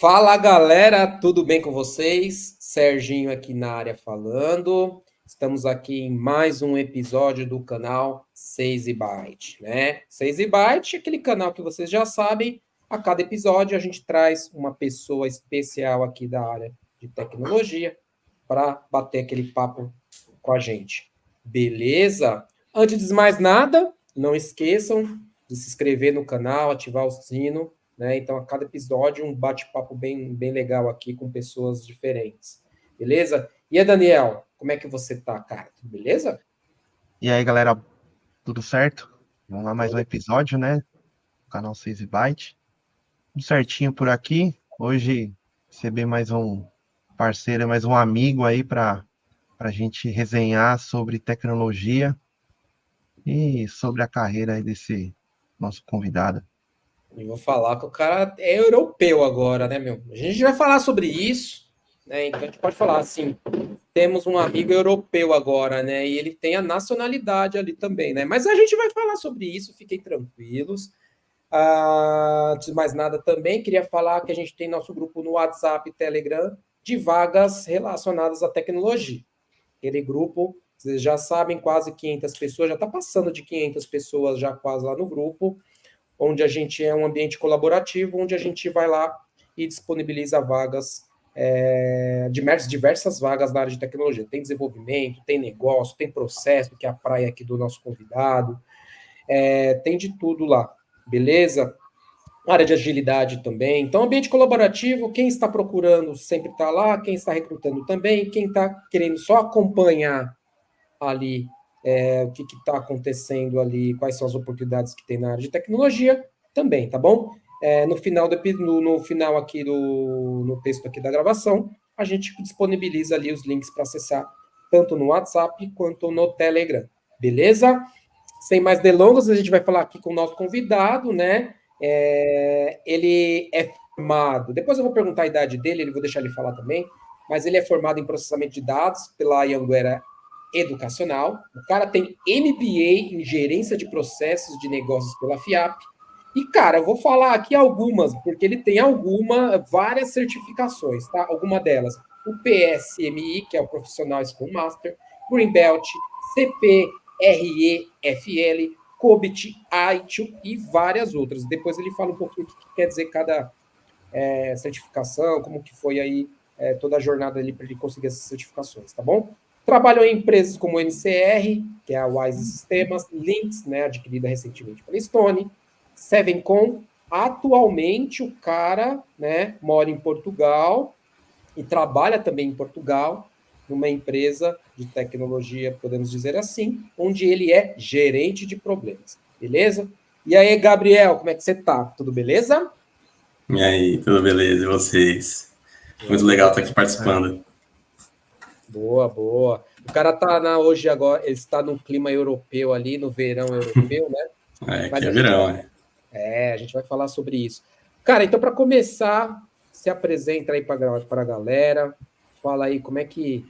Fala galera, tudo bem com vocês? Serginho aqui na área falando. Estamos aqui em mais um episódio do canal 6 e Byte, né? 6 e Byte, aquele canal que vocês já sabem. A cada episódio a gente traz uma pessoa especial aqui da área de tecnologia para bater aquele papo com a gente. Beleza? Antes de mais nada, não esqueçam de se inscrever no canal, ativar o sino, né? Então, a cada episódio, um bate-papo bem legal aqui com pessoas diferentes. Beleza? E aí, Daniel, como é que você tá, cara? Tudo beleza? E aí, galera, tudo certo? Vamos lá, mais um episódio, né? Canal 6 e Byte. Tudo certinho por aqui. Hoje, receber mais um parceiro, mais um amigo aí para gente resenhar sobre tecnologia e sobre a carreira aí desse nosso convidado. Eu vou falar que o cara é europeu agora, né, meu? A gente vai falar sobre isso, né? Então, a gente pode falar assim, temos um amigo europeu agora, né? E ele tem a nacionalidade ali também, né? Mas a gente vai falar sobre isso, fiquem tranquilos. Antes de mais nada, também queria falar que a gente tem nosso grupo no WhatsApp e Telegram de vagas relacionadas à tecnologia. Aquele grupo, vocês já sabem, quase 500 pessoas, já está passando de 500 pessoas já quase lá no grupo, onde a gente é um ambiente colaborativo, onde a gente vai lá e disponibiliza vagas, diversas vagas na área de tecnologia. Tem desenvolvimento, tem negócio, tem processo, que é a praia aqui do nosso convidado, tem de tudo lá, beleza? Área de agilidade também. Então, ambiente colaborativo, quem está procurando sempre está lá, quem está recrutando também, quem está querendo só acompanhar ali o que está acontecendo ali, quais são as oportunidades que tem na área de tecnologia, também, tá bom? No final no final aqui no texto aqui da gravação, a gente disponibiliza ali os links para acessar tanto no WhatsApp quanto no Telegram, beleza? Sem mais delongas, a gente vai falar aqui com o nosso convidado, né? Ele é formado, depois eu vou perguntar a idade dele, vou deixar ele falar também, mas ele é formado em processamento de dados pela Anhanguera Educacional. O cara tem MBA em gerência de processos de negócios pela FIAP. E, cara, eu vou falar aqui algumas, porque ele tem várias certificações, tá? Alguma delas, o PSMI, que é o Profissional Scrum Master, Green Belt, CPREFL, COBIT, AITIL e várias outras. Depois ele fala um pouquinho o que quer dizer cada certificação, como que foi aí toda a jornada ali para ele conseguir essas certificações, tá bom? Trabalhou em empresas como NCR, que é a Wise Systems, Lynx, né, adquirida recentemente pela Stone, Sevencom. Atualmente o cara, né, mora em Portugal e trabalha também em Portugal, numa empresa de tecnologia, podemos dizer assim, onde ele é gerente de problemas. Beleza? E aí, Gabriel, como é que você tá? Tudo beleza? E aí, tudo beleza? E vocês? Muito legal estar aqui participando. Boa, boa. O cara tá hoje agora, ele está no clima europeu ali, no verão europeu, né? Aqui Mas é verão, né? a gente vai falar sobre isso. Cara, então para começar, se apresenta aí para a galera, fala aí como é que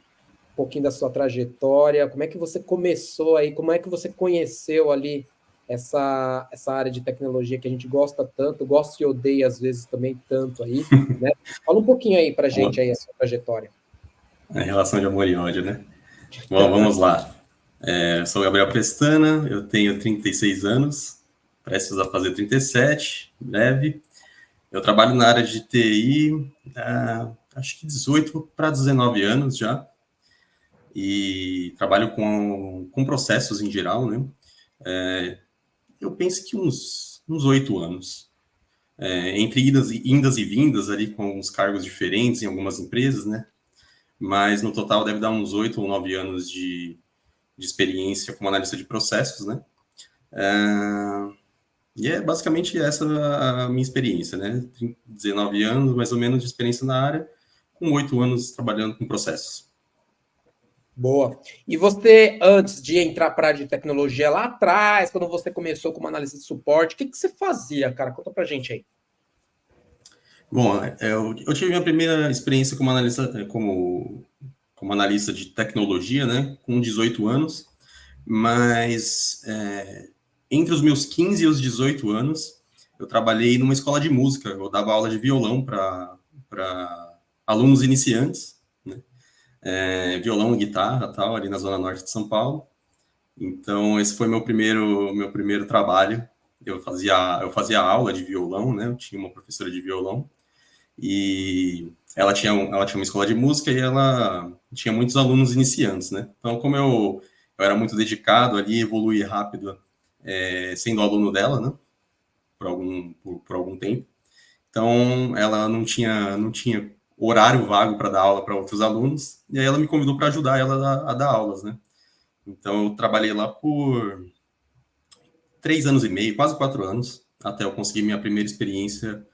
um pouquinho da sua trajetória, como é que você começou aí, como é que você conheceu ali essa área de tecnologia que a gente gosta tanto, gosta e odeia às vezes também tanto aí, né? Fala um pouquinho aí pra gente aí a sua trajetória. A relação de amor e ódio, né? Bom, vamos lá. Eu sou o Gabriel Pestana, eu tenho 36 anos, prestes a fazer 37, em breve. Eu trabalho na área de TI acho que 18 para 19 anos já, e trabalho com processos em geral, né? Eu penso que uns 8 anos. Entre indas e vindas ali com alguns cargos diferentes em algumas empresas, né? Mas no total deve dar uns 8 ou 9 anos de experiência como analista de processos, né? E é basicamente essa a minha experiência, né? 19 anos, mais ou menos, de experiência na área, com 8 anos trabalhando com processos. Boa. E você, antes de entrar para a área de tecnologia lá atrás, quando você começou como analista de suporte, o que você fazia, cara? Conta pra gente aí. Bom, eu tive minha primeira experiência como analista de tecnologia, né? Com 18 anos, mas entre os meus 15 e os 18 anos, eu trabalhei numa escola de música. Eu dava aula de violão para para alunos iniciantes, né? Violão e guitarra, tal, ali na Zona Norte de São Paulo. Então, esse foi meu primeiro trabalho. Eu fazia aula de violão, né? Eu tinha uma professora de violão e ela tinha uma escola de música e ela tinha muitos alunos iniciantes, né? Então, como eu era muito dedicado ali, evoluí rápido, sendo aluno dela, né? Por algum tempo. Então, ela não tinha horário vago para dar aula para outros alunos, e aí ela me convidou para ajudar ela a dar aulas, né? Então, eu trabalhei lá por 3 anos e meio, quase 4 anos, até eu conseguir minha primeira experiência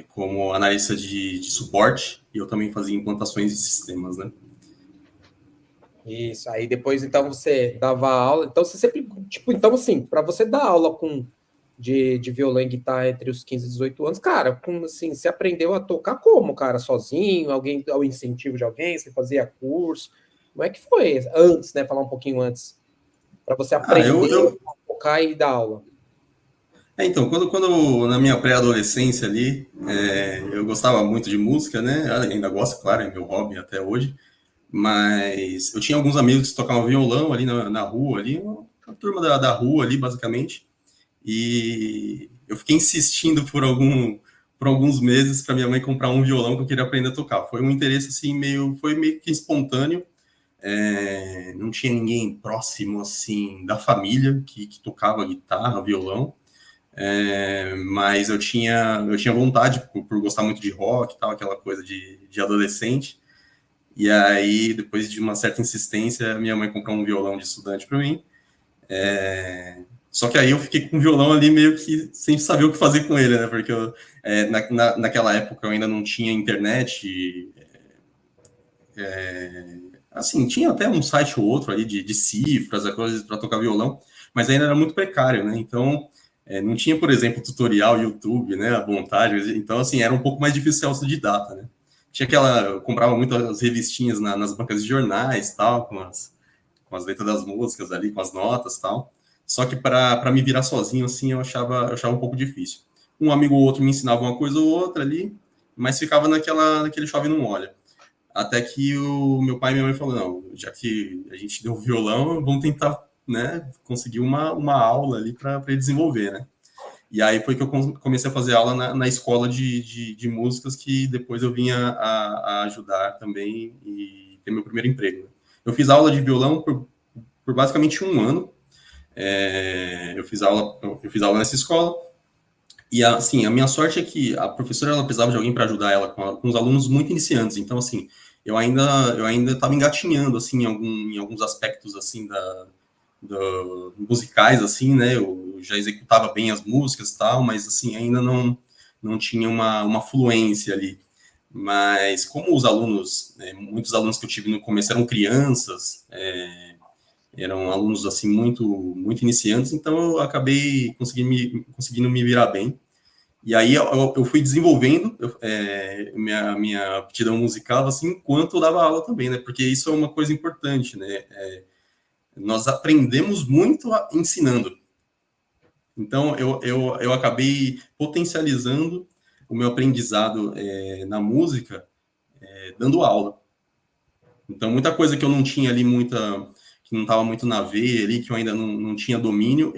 como analista de suporte, e eu também fazia implantações de sistemas, né? Isso, aí depois, então, você dava aula, então você sempre, tipo, então, assim, para você dar aula de violão e guitarra entre os 15 e 18 anos, cara, assim, você aprendeu a tocar como, cara? Sozinho? Alguém, ao incentivo de alguém? Você fazia curso? Como é que foi? Antes, né? Falar um pouquinho antes. Para você aprender a tocar e dar aula. Então, quando na minha pré-adolescência ali, eu gostava muito de música, né? Ainda gosto, claro, é meu hobby até hoje. Mas eu tinha alguns amigos que tocavam violão ali na rua, ali, uma turma da rua ali, basicamente. E eu fiquei insistindo por alguns meses para minha mãe comprar um violão que eu queria aprender a tocar. Foi um interesse assim foi meio que espontâneo. Não tinha ninguém próximo assim da família que tocava guitarra, violão. Mas eu tinha vontade por gostar muito de rock, tal, aquela coisa de adolescente. E aí, depois de uma certa insistência, minha mãe comprou um violão de estudante para mim. Só que aí eu fiquei com o violão ali meio que sem saber o que fazer com ele, né? Porque naquela época eu ainda não tinha internet. Assim, tinha até um site ou outro ali de cifras, coisas para tocar violão, mas ainda era muito precário, né? Então, não tinha, por exemplo, tutorial YouTube, né? À vontade. Então, assim, era um pouco mais difícil ser autodidata, né? Eu comprava muitas revistinhas nas bancas de jornais, tal, com as letras das músicas ali, com as notas, tal. Só que para me virar sozinho, assim, eu achava um pouco difícil. Um amigo ou outro me ensinava uma coisa ou outra ali, mas ficava naquele chove não molha. Até que o meu pai e minha mãe falaram, não, já que a gente deu o violão, vamos tentar, né, conseguir uma aula ali para ele desenvolver, né? E aí foi que eu comecei a fazer aula na escola de músicas, que depois eu vinha a ajudar também e ter meu primeiro emprego, né? Eu fiz aula de violão por basicamente 1 ano. Eu fiz aula nessa escola. E, assim, a minha sorte é que a professora, ela precisava de alguém para ajudar ela com os alunos muito iniciantes. Então, assim, eu ainda estava engatinhando, assim, em alguns aspectos, assim, musicais, assim, né? Eu já executava bem as músicas e tal, mas, assim, ainda não tinha uma fluência ali. Mas como os alunos, muitos alunos que eu tive no começo eram crianças, eram alunos, assim, muito, muito iniciantes, então eu acabei conseguindo me virar bem. E aí eu fui desenvolvendo minha aptidão musical, assim, enquanto eu dava aula também, né? Porque isso é uma coisa importante, né? Nós aprendemos muito ensinando. Então, eu acabei potencializando o meu aprendizado na música dando aula. Então, muita coisa que eu não tinha ali, que não estava muito na veia ali, que eu ainda não tinha domínio,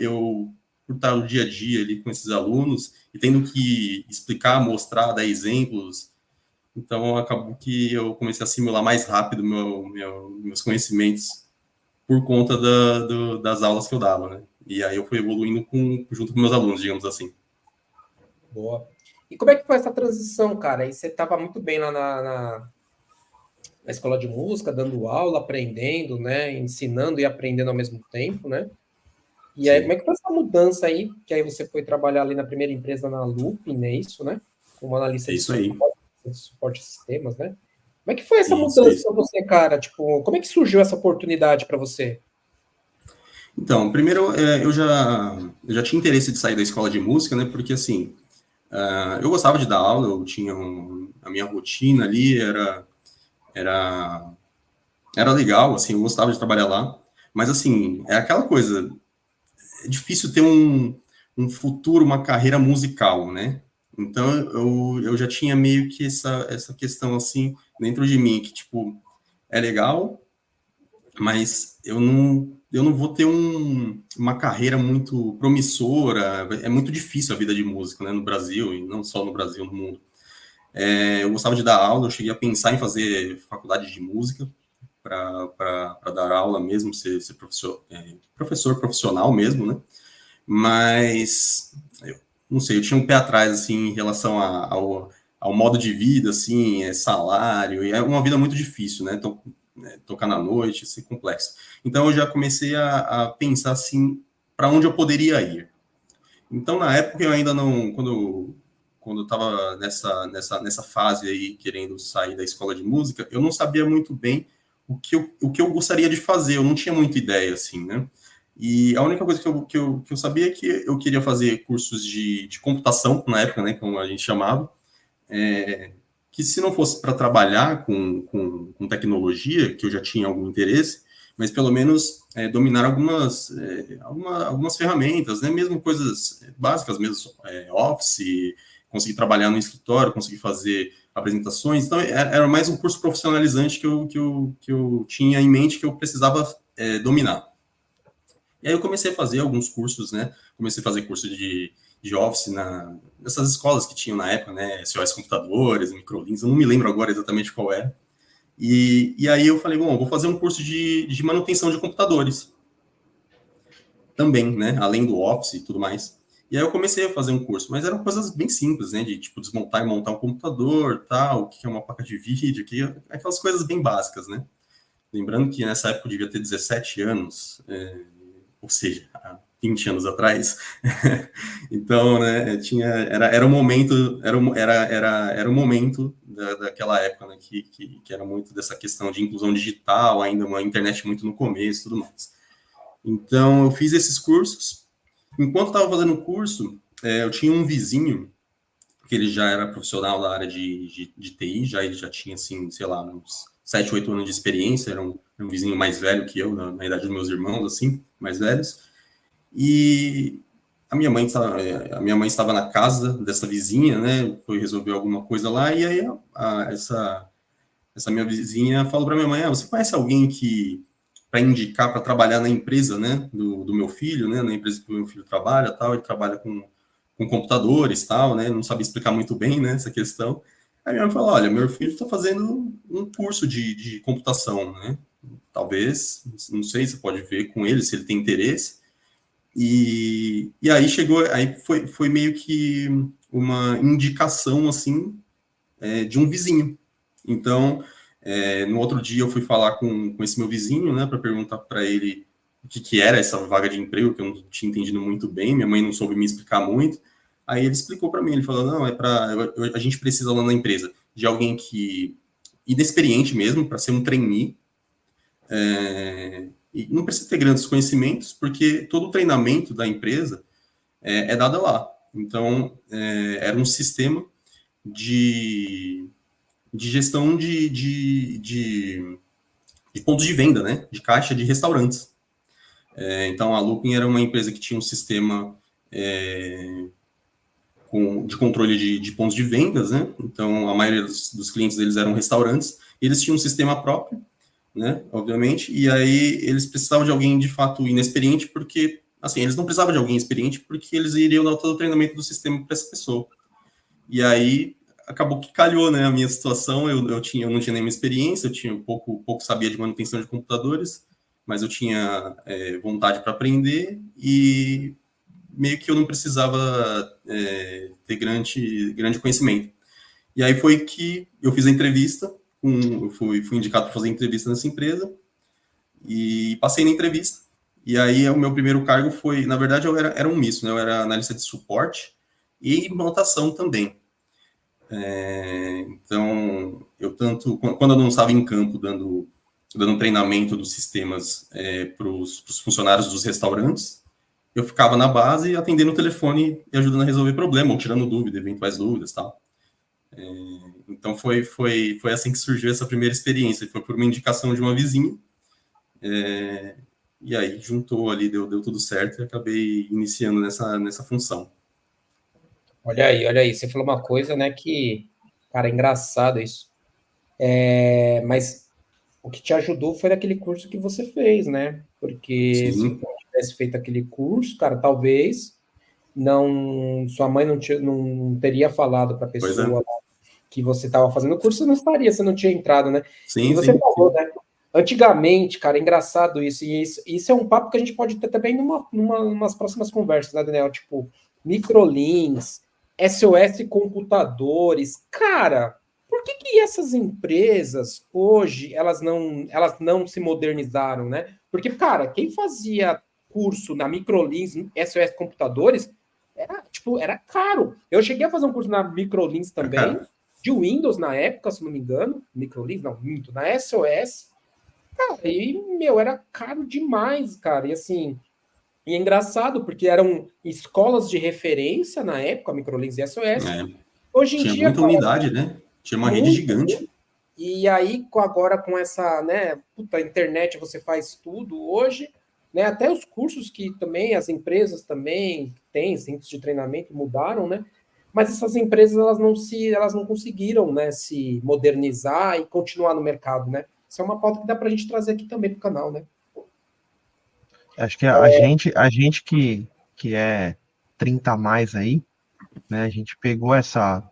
por estar no dia a dia ali com esses alunos e tendo que explicar, mostrar, dar exemplos. Então, acabou que eu comecei a assimilar mais rápido meus conhecimentos por conta das aulas que eu dava, né? E aí eu fui evoluindo junto com meus alunos, digamos assim. Boa. E como é que foi essa transição, cara? Aí você estava muito bem lá na escola de música, dando aula, aprendendo, né? Ensinando e aprendendo ao mesmo tempo, né? E aí, como é que foi essa mudança aí? Que aí você foi trabalhar ali na primeira empresa na Loop, né? Isso, né? Como analista de suporte de sistemas, né? Como é que foi essa mudança para você, cara? Tipo, como é que surgiu essa oportunidade para você? Então, primeiro, eu já tinha interesse de sair da escola de música, né? Porque, assim, eu gostava de dar aula, eu tinha a minha rotina ali, era legal, assim, eu gostava de trabalhar lá. Mas, assim, é aquela coisa, é difícil ter um futuro, uma carreira musical, né? Então, eu já tinha meio que essa questão, assim, dentro de mim, que, tipo, é legal, mas eu não vou ter uma carreira muito promissora. É muito difícil a vida de músico, né, no Brasil, e não só no Brasil, no mundo. Eu gostava de dar aula, eu cheguei a pensar em fazer faculdade de música para dar aula mesmo, ser professor profissional mesmo, né? Mas, eu não sei, eu tinha um pé atrás, assim, em relação ao modo de vida, assim, salário, e é uma vida muito difícil, né? Tocar na noite, ser complexo. Então, eu já comecei a pensar, assim, para onde eu poderia ir. Então, na época, eu ainda não, quando eu estava nessa fase aí, querendo sair da escola de música, eu não sabia muito bem o que eu gostaria de fazer, eu não tinha muita ideia, assim, né? E a única coisa que eu sabia é que eu queria fazer cursos de computação, na época, né, como a gente chamava, que se não fosse para trabalhar com tecnologia, que eu já tinha algum interesse, mas pelo menos dominar algumas ferramentas, né, mesmo coisas básicas, mesmo Office, conseguir trabalhar no escritório, conseguir fazer apresentações. Então, era mais um curso profissionalizante que eu tinha em mente que eu precisava dominar. E aí eu comecei a fazer alguns cursos, né? Comecei a fazer curso de Office nessas escolas que tinham na época, né? SOS Computadores, Microlinks, eu não me lembro agora exatamente qual era. E aí eu falei, bom, eu vou fazer um curso de manutenção de computadores também, né? Além do Office e tudo mais. E aí eu comecei a fazer um curso, mas eram coisas bem simples, né? De, tipo, desmontar e montar um computador, tal, o que é uma placa de vídeo, aquelas coisas bem básicas, né? Lembrando que nessa época eu devia ter 17 anos, ou seja, há 20 anos atrás. Então, né, era um momento, era um momento daquela época, né, que era muito dessa questão de inclusão digital, ainda uma internet muito no começo e tudo mais. Então, eu fiz esses cursos. Enquanto estava fazendo o curso, eu tinha um vizinho, que ele já era profissional da área de TI, ele já tinha, assim, sei lá, uns 7, 8 anos de experiência, era um vizinho mais velho que eu, na idade dos meus irmãos, assim, mais velhos. E a minha mãe estava na casa dessa vizinha, né? Foi resolver alguma coisa lá, e aí essa minha vizinha falou para minha mãe: você conhece alguém que para indicar para trabalhar na empresa, né? Do meu filho, né? Na empresa que o meu filho trabalha, tal. Ele trabalha com computadores, tal, né? Não sabia explicar muito bem, né? Essa questão. Aí minha mãe falou: olha, meu filho está fazendo um curso de computação, né? Talvez, não sei, você pode ver com ele se ele tem interesse. E aí foi meio que uma indicação, assim, de um vizinho. Então, no outro dia eu fui falar com esse meu vizinho, né, para perguntar para ele o que era essa vaga de emprego, que eu não tinha entendido muito bem, minha mãe não soube me explicar muito. Aí ele explicou para mim, ele falou: não, a gente precisa lá na empresa de alguém que inexperiente mesmo, para ser um trainee, e não precisa ter grandes conhecimentos, porque todo o treinamento da empresa é dado lá. Então, era um sistema de gestão de pontos de venda, né? De caixa de restaurantes. Então, a Lupin era uma empresa que tinha um sistema de controle de pontos de vendas, né? Então, a maioria dos clientes deles eram restaurantes. E eles tinham um sistema próprio, né? Obviamente. E aí, eles precisavam de alguém, de fato, inexperiente, porque, assim, eles não precisavam de alguém experiente, porque eles iriam dar todo o treinamento do sistema para essa pessoa. E aí, acabou que calhou, né, a minha situação. Eu não tinha nenhuma experiência, eu tinha pouco sabia de manutenção de computadores, mas eu tinha vontade para aprender e meio que eu não precisava ter grande conhecimento. E aí foi que eu fiz a entrevista, eu fui indicado para fazer entrevista nessa empresa e passei na entrevista. E aí o meu primeiro cargo foi, na verdade, era um misto, né? Eu era analista de suporte e implantação também. Então, quando eu não estava em campo dando treinamento dos sistemas para os funcionários dos restaurantes, eu ficava na base atendendo o telefone e ajudando a resolver problema, ou tirando dúvida, eventuais dúvidas, tal. Então, foi assim que surgiu essa primeira experiência, foi por uma indicação de uma vizinha, e aí juntou ali, deu tudo certo e acabei iniciando nessa função. Olha aí, você falou uma coisa, né, que, cara, é engraçado isso. Mas o que te ajudou foi aquele curso que você fez, né? Porque se Sim, não tivesse feito aquele curso, cara, talvez não, sua mãe não teria falado para a pois é. pessoa que você estava fazendo o curso, você não estaria, você não tinha entrado, né? E Sim, você sim, falou, sim. né? Antigamente, cara, é engraçado isso, e isso é um papo que a gente pode ter também numas próximas conversas, né, Daniel? Tipo, microlinks, SOS computadores. Cara, por que essas empresas hoje elas não se modernizaram, né? Porque, cara, quem fazia curso na Microlinks, SOS computadores, era caro. Eu cheguei a fazer um curso na Microlinks É, também, cara. de Windows na época, se não me engano. Microlinks, não, minto, na SOS. Cara, e, meu, era caro demais, cara. E assim, e é engraçado, porque eram escolas de referência na época, Microlinks e SOS. É. Hoje em Tinha dia, muita cara, unidade, né? Tinha uma rede muito. gigante. E aí, agora com essa, né, puta, internet você faz tudo hoje, né? Até os cursos que também, as empresas também têm, centros de treinamento mudaram, né? Mas essas empresas elas não conseguiram, né, se modernizar e continuar no mercado, né? Isso é uma pauta que dá para a gente trazer aqui também para o canal, né? Acho que a gente que é 30 a mais aí, né? A gente pegou essa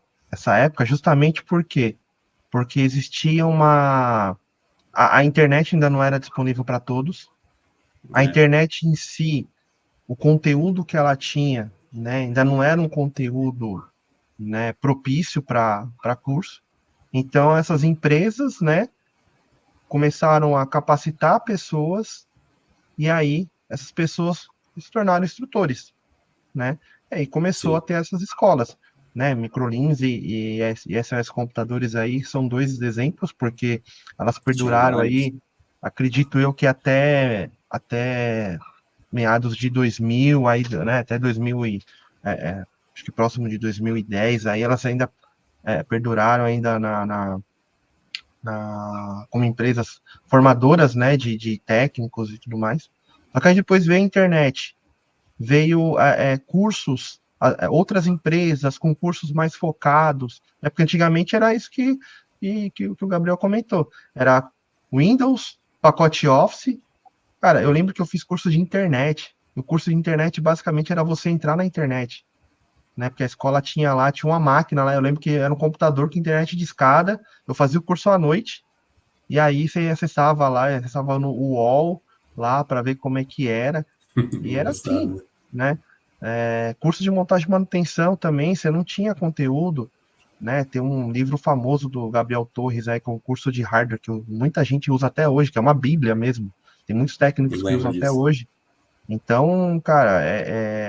época justamente porque existia uma. A internet ainda não era disponível para todos. A É. internet em si, o conteúdo que ela tinha, né, ainda não era um conteúdo, né, propício para curso. Então, essas empresas, né, começaram a capacitar pessoas e aí essas pessoas se tornaram instrutores, né? E aí começou a Sim. ter essas escolas, né? Microlins e SOS Computadores aí são dois exemplos, porque elas Tinha perduraram vários. aí, acredito eu que até meados de 2000, aí, né? Até 2000 acho que próximo de 2010, aí elas ainda perduraram ainda como empresas formadoras, né? De técnicos e tudo mais. Só que aí depois veio a internet, veio cursos, outras empresas com cursos mais focados, né? Porque antigamente era isso que o Gabriel comentou, era Windows, pacote Office. Cara, eu lembro que eu fiz curso de internet. O curso de internet basicamente era você entrar na internet, né? Porque a escola tinha uma máquina lá. Eu lembro que era um computador com internet de escada. Eu fazia o curso à noite e aí você acessava lá, acessava no UOL lá para ver como é que era. E era assim, Engraçado. né? Curso de montagem e manutenção também, você não tinha conteúdo, né? Tem um livro famoso do Gabriel Torres aí, que é o curso de hardware, que muita gente usa até hoje, que é uma bíblia mesmo. Tem muitos Eu técnicos que lembro usam até disso. hoje. Então, cara,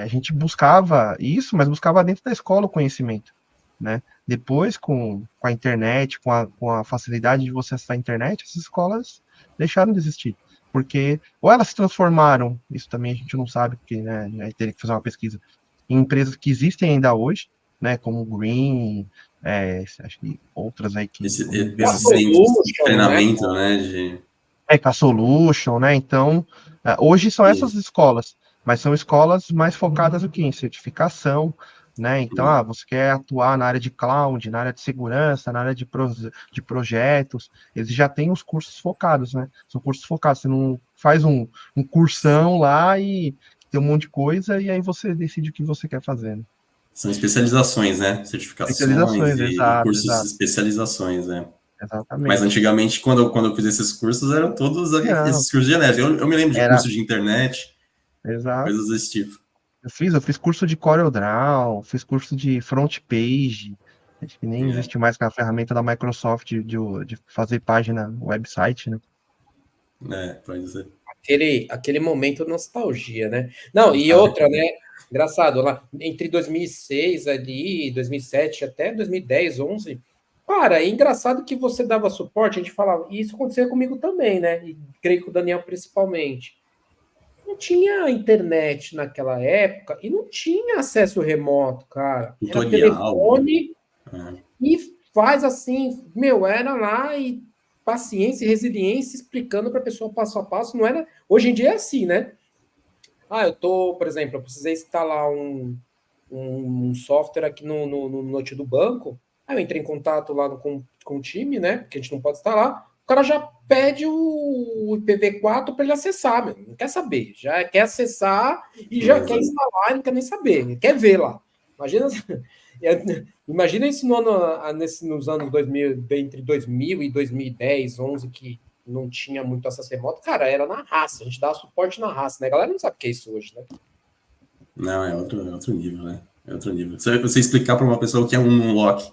a gente buscava isso, mas buscava dentro da escola o conhecimento, né? Depois, com a internet, com a facilidade de você acessar a internet, essas escolas deixaram de existir. Porque, ou elas se transformaram, isso também a gente não sabe, porque, né, a gente teria que fazer uma pesquisa, em empresas que existem ainda hoje, né, como o Green, acho que outras aí que, como o Esses BMS, centros de Solution, né? treinamento, né? De... com a Solution, né? Então, hoje são essas Isso. escolas, mas são escolas mais focadas no quê? Em certificação, né? Então, você quer atuar na área de cloud, na área de segurança, na área de projetos, eles já têm os cursos focados, né? São cursos focados, você não faz um cursão lá e tem um monte de coisa e aí você decide o que você quer fazer, né? São especializações, né? Certificações Especializações, e exato, cursos de exato, especializações, né? Mas exatamente. antigamente, quando eu fiz esses cursos, eram todos Não, esses cursos genéricos. Eu me lembro de era, curso de internet, exato. coisas desse tipo. Eu fiz curso de CorelDRAW, fiz curso de front page. Acho que nem É, existe mais aquela ferramenta da Microsoft de fazer página, website, né? pode ser. Aquele momento nostalgia, né? Não, e Ah, outra, né? Engraçado, lá entre 2006 ali, 2007 até 2010, 11, cara, é engraçado que você dava suporte, a gente falava, e isso acontecia comigo também, né? E creio que o Daniel principalmente. Não tinha internet naquela época e não tinha acesso remoto, cara. Era tutorial, né? telefone É. e faz assim, meu, era lá e paciência e resiliência explicando para a pessoa passo a passo. Não era. Hoje em dia é assim, né? Ah, eu tô, por exemplo, eu precisei instalar um software aqui no note do banco. Aí eu entrei em contato lá com o time, né? Porque a gente não pode instalar. O cara já pede o IPv4 para ele acessar, meu. Não quer saber. Já quer acessar e já quer instalar, não quer nem saber, ele quer ver lá. Imagina, imagina isso nos anos 2000, entre 2000 e 2010, 11, que não tinha muito acesso remoto. Cara, era na raça. A gente dava suporte na raça, né? A galera não sabe o que é isso hoje, né? Não, é outro nível, né? É outro nível. Você explicar para uma pessoa o que é um numlock.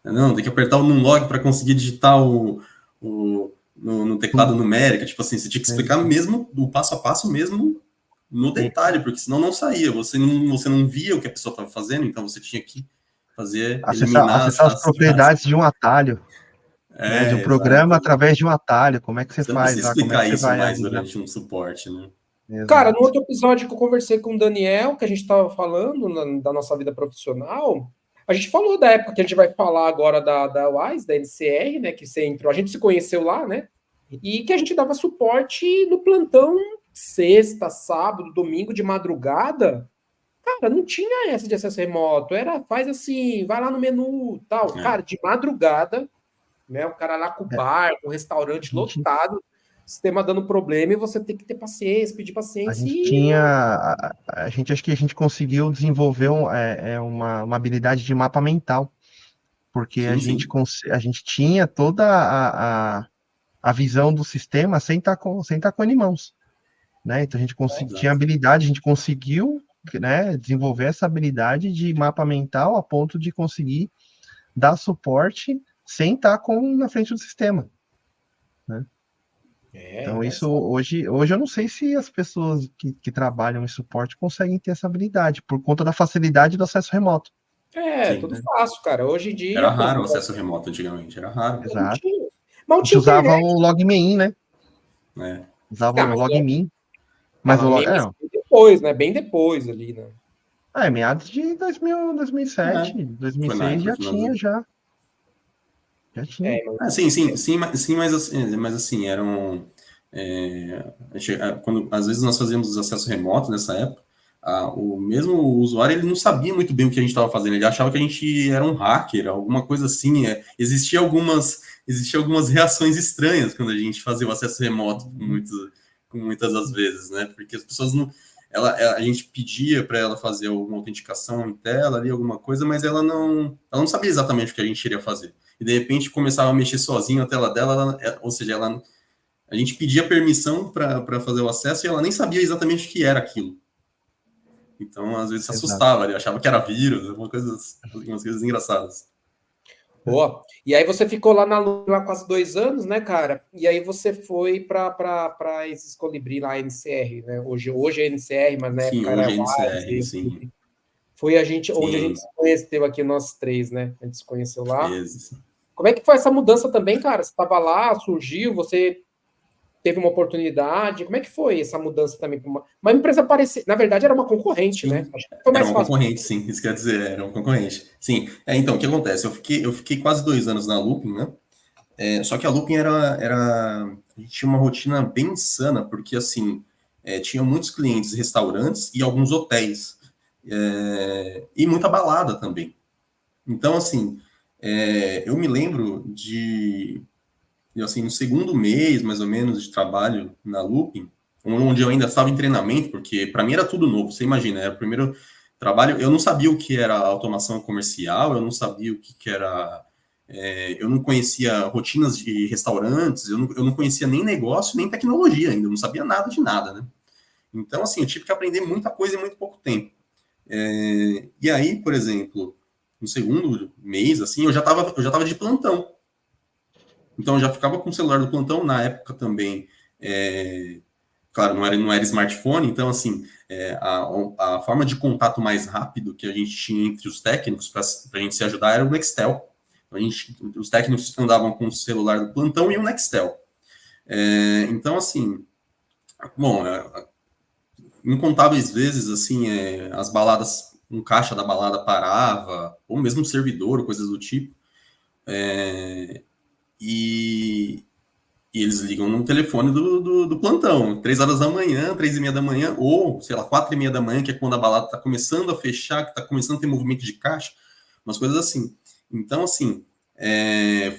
Não, tem que apertar o numlock para conseguir digitar no teclado numérico. Tipo assim, você tinha que explicar mesmo o passo a passo mesmo no detalhe, porque senão não saía. Você não via o que a pessoa estava fazendo, então você tinha que eliminar acessar as propriedades de um atalho. Né, de um programa através de um atalho. Como é que você faz lá? Como é que você vai mais durante um suporte, né? Exato. Cara, no outro episódio que eu conversei com o Daniel, que a gente estava falando da nossa vida profissional, a gente falou da época que a gente vai falar agora da WISE, da NCR, né? Que você entrou, a gente se conheceu lá, né? E que a gente dava suporte no plantão sexta, sábado, domingo, de madrugada. Cara, não tinha essa de acesso remoto. Faz assim, vai lá no menu tal. Cara, de madrugada, né? O cara lá com o bar, com o restaurante lotado, sistema dando problema e você tem que ter paciência, pedir paciência. Acho que a gente conseguiu desenvolver uma habilidade de mapa mental, porque a gente tinha toda a visão do sistema sem estar com ele em mãos, né? Então a gente tinha habilidade, a gente conseguiu, né, desenvolver essa habilidade de mapa mental a ponto de conseguir dar suporte sem estar na frente do sistema, né? Então, isso hoje eu não sei se as pessoas que trabalham em suporte conseguem ter essa habilidade, por conta da facilidade do acesso remoto. Tudo fácil, cara. Hoje em dia. Era raro o acesso remoto antigamente, era raro. Exato. Mas a gente usava o login, né? Usava o login. Mas o login. Depois, né? Bem depois ali, né? Meados de 2007, 2006 já tinha, já. Já tinha. Sim, mas assim, eram. Quando às vezes nós fazíamos os acessos remotos nessa época, o mesmo usuário ele não sabia muito bem o que a gente estava fazendo, ele achava que a gente era um hacker, alguma coisa assim. Existia algumas reações estranhas quando a gente fazia o acesso remoto, muitas das vezes, né? Porque as pessoas não. A gente pedia para ela fazer alguma autenticação em tela ali, alguma coisa, mas ela não sabia exatamente o que a gente iria fazer. E de repente começava a mexer sozinho a tela dela, ou seja, a gente pedia permissão para fazer o acesso e ela nem sabia exatamente o que era aquilo. Então, às vezes, se assustava, ele achava que era vírus, algumas coisas engraçadas. Boa. E aí você ficou lá na Lua quase 2 anos, né, cara? E aí você foi para esses Colibri lá, NCR, né? Hoje é NCR, mas na época era NCR, sim. Foi onde a gente se conheceu aqui, nós três, né? A gente se conheceu lá. Como é que foi essa mudança também, cara? Você estava lá, surgiu, você teve uma oportunidade. Como é que foi essa mudança também? Uma empresa parecida, na verdade, era uma concorrente, né? Foi mais fácil. Concorrente, sim. Isso quer dizer, era uma concorrente. Sim. Então, o que acontece? Eu fiquei quase 2 anos na Looping, né? Só que a Looping a gente tinha uma rotina bem insana, porque, assim, tinha muitos clientes, restaurantes e alguns hotéis. E muita balada também. Então, assim, eu me lembro assim, no segundo mês, mais ou menos, de trabalho na Looping, onde eu ainda estava em treinamento, porque para mim era tudo novo, você imagina, era o primeiro trabalho, eu não sabia o que era automação comercial, eu não sabia o que era, eu não conhecia rotinas de restaurantes, eu não conhecia nem negócio, nem tecnologia ainda, eu não sabia nada de nada, né? Então, assim, eu tive que aprender muita coisa em muito pouco tempo. E aí, por exemplo, no segundo mês, assim, eu já estava de plantão. Então, eu já ficava com o celular do plantão, na época também, claro, não era smartphone, então, assim, a forma de contato mais rápido que a gente tinha entre os técnicos para a gente se ajudar era o Nextel. Então, os técnicos andavam com o celular do plantão e o Nextel. Então, assim, bom, incontáveis vezes, assim, as baladas, um caixa da balada parava, ou mesmo um servidor, coisas do tipo. E E eles ligam no telefone do plantão, 3 horas da manhã, 3h30 da manhã, ou, sei lá, 4h30 da manhã, que é quando a balada tá começando a fechar, que tá começando a ter movimento de caixa, umas coisas assim. Então, assim,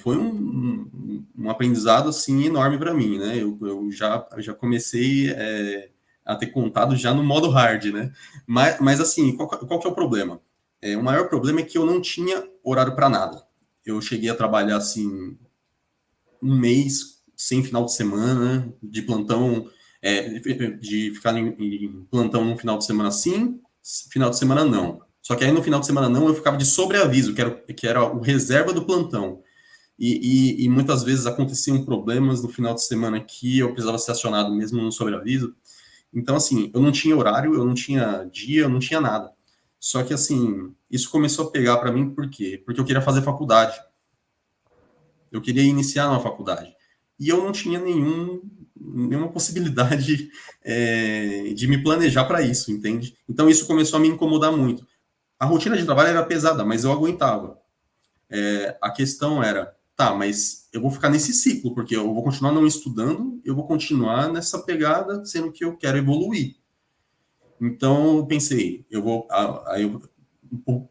foi um aprendizado, assim, enorme para mim, né? Eu já comecei a ter contato já no modo hard, né? Mas assim, qual que é o problema? O maior problema é que eu não tinha horário para nada. Eu cheguei a trabalhar, assim, um mês sem final de semana, de plantão, de ficar em plantão no final de semana sim, final de semana não. Só que aí no final de semana não, eu ficava de sobreaviso, que era o reserva do plantão. E muitas vezes aconteciam problemas no final de semana que eu precisava ser acionado mesmo no sobreaviso. Então, assim, eu não tinha horário, eu não tinha dia, eu não tinha nada. Só que, assim, isso começou a pegar para mim por quê? Porque eu queria fazer faculdade. Eu queria iniciar uma faculdade. E eu não tinha nenhuma possibilidade de me planejar para isso, entende? Então isso começou a me incomodar muito. A rotina de trabalho era pesada, mas eu aguentava. A questão era, tá, mas eu vou ficar nesse ciclo, porque eu vou continuar não estudando, eu vou continuar nessa pegada, sendo que eu quero evoluir. Então eu pensei,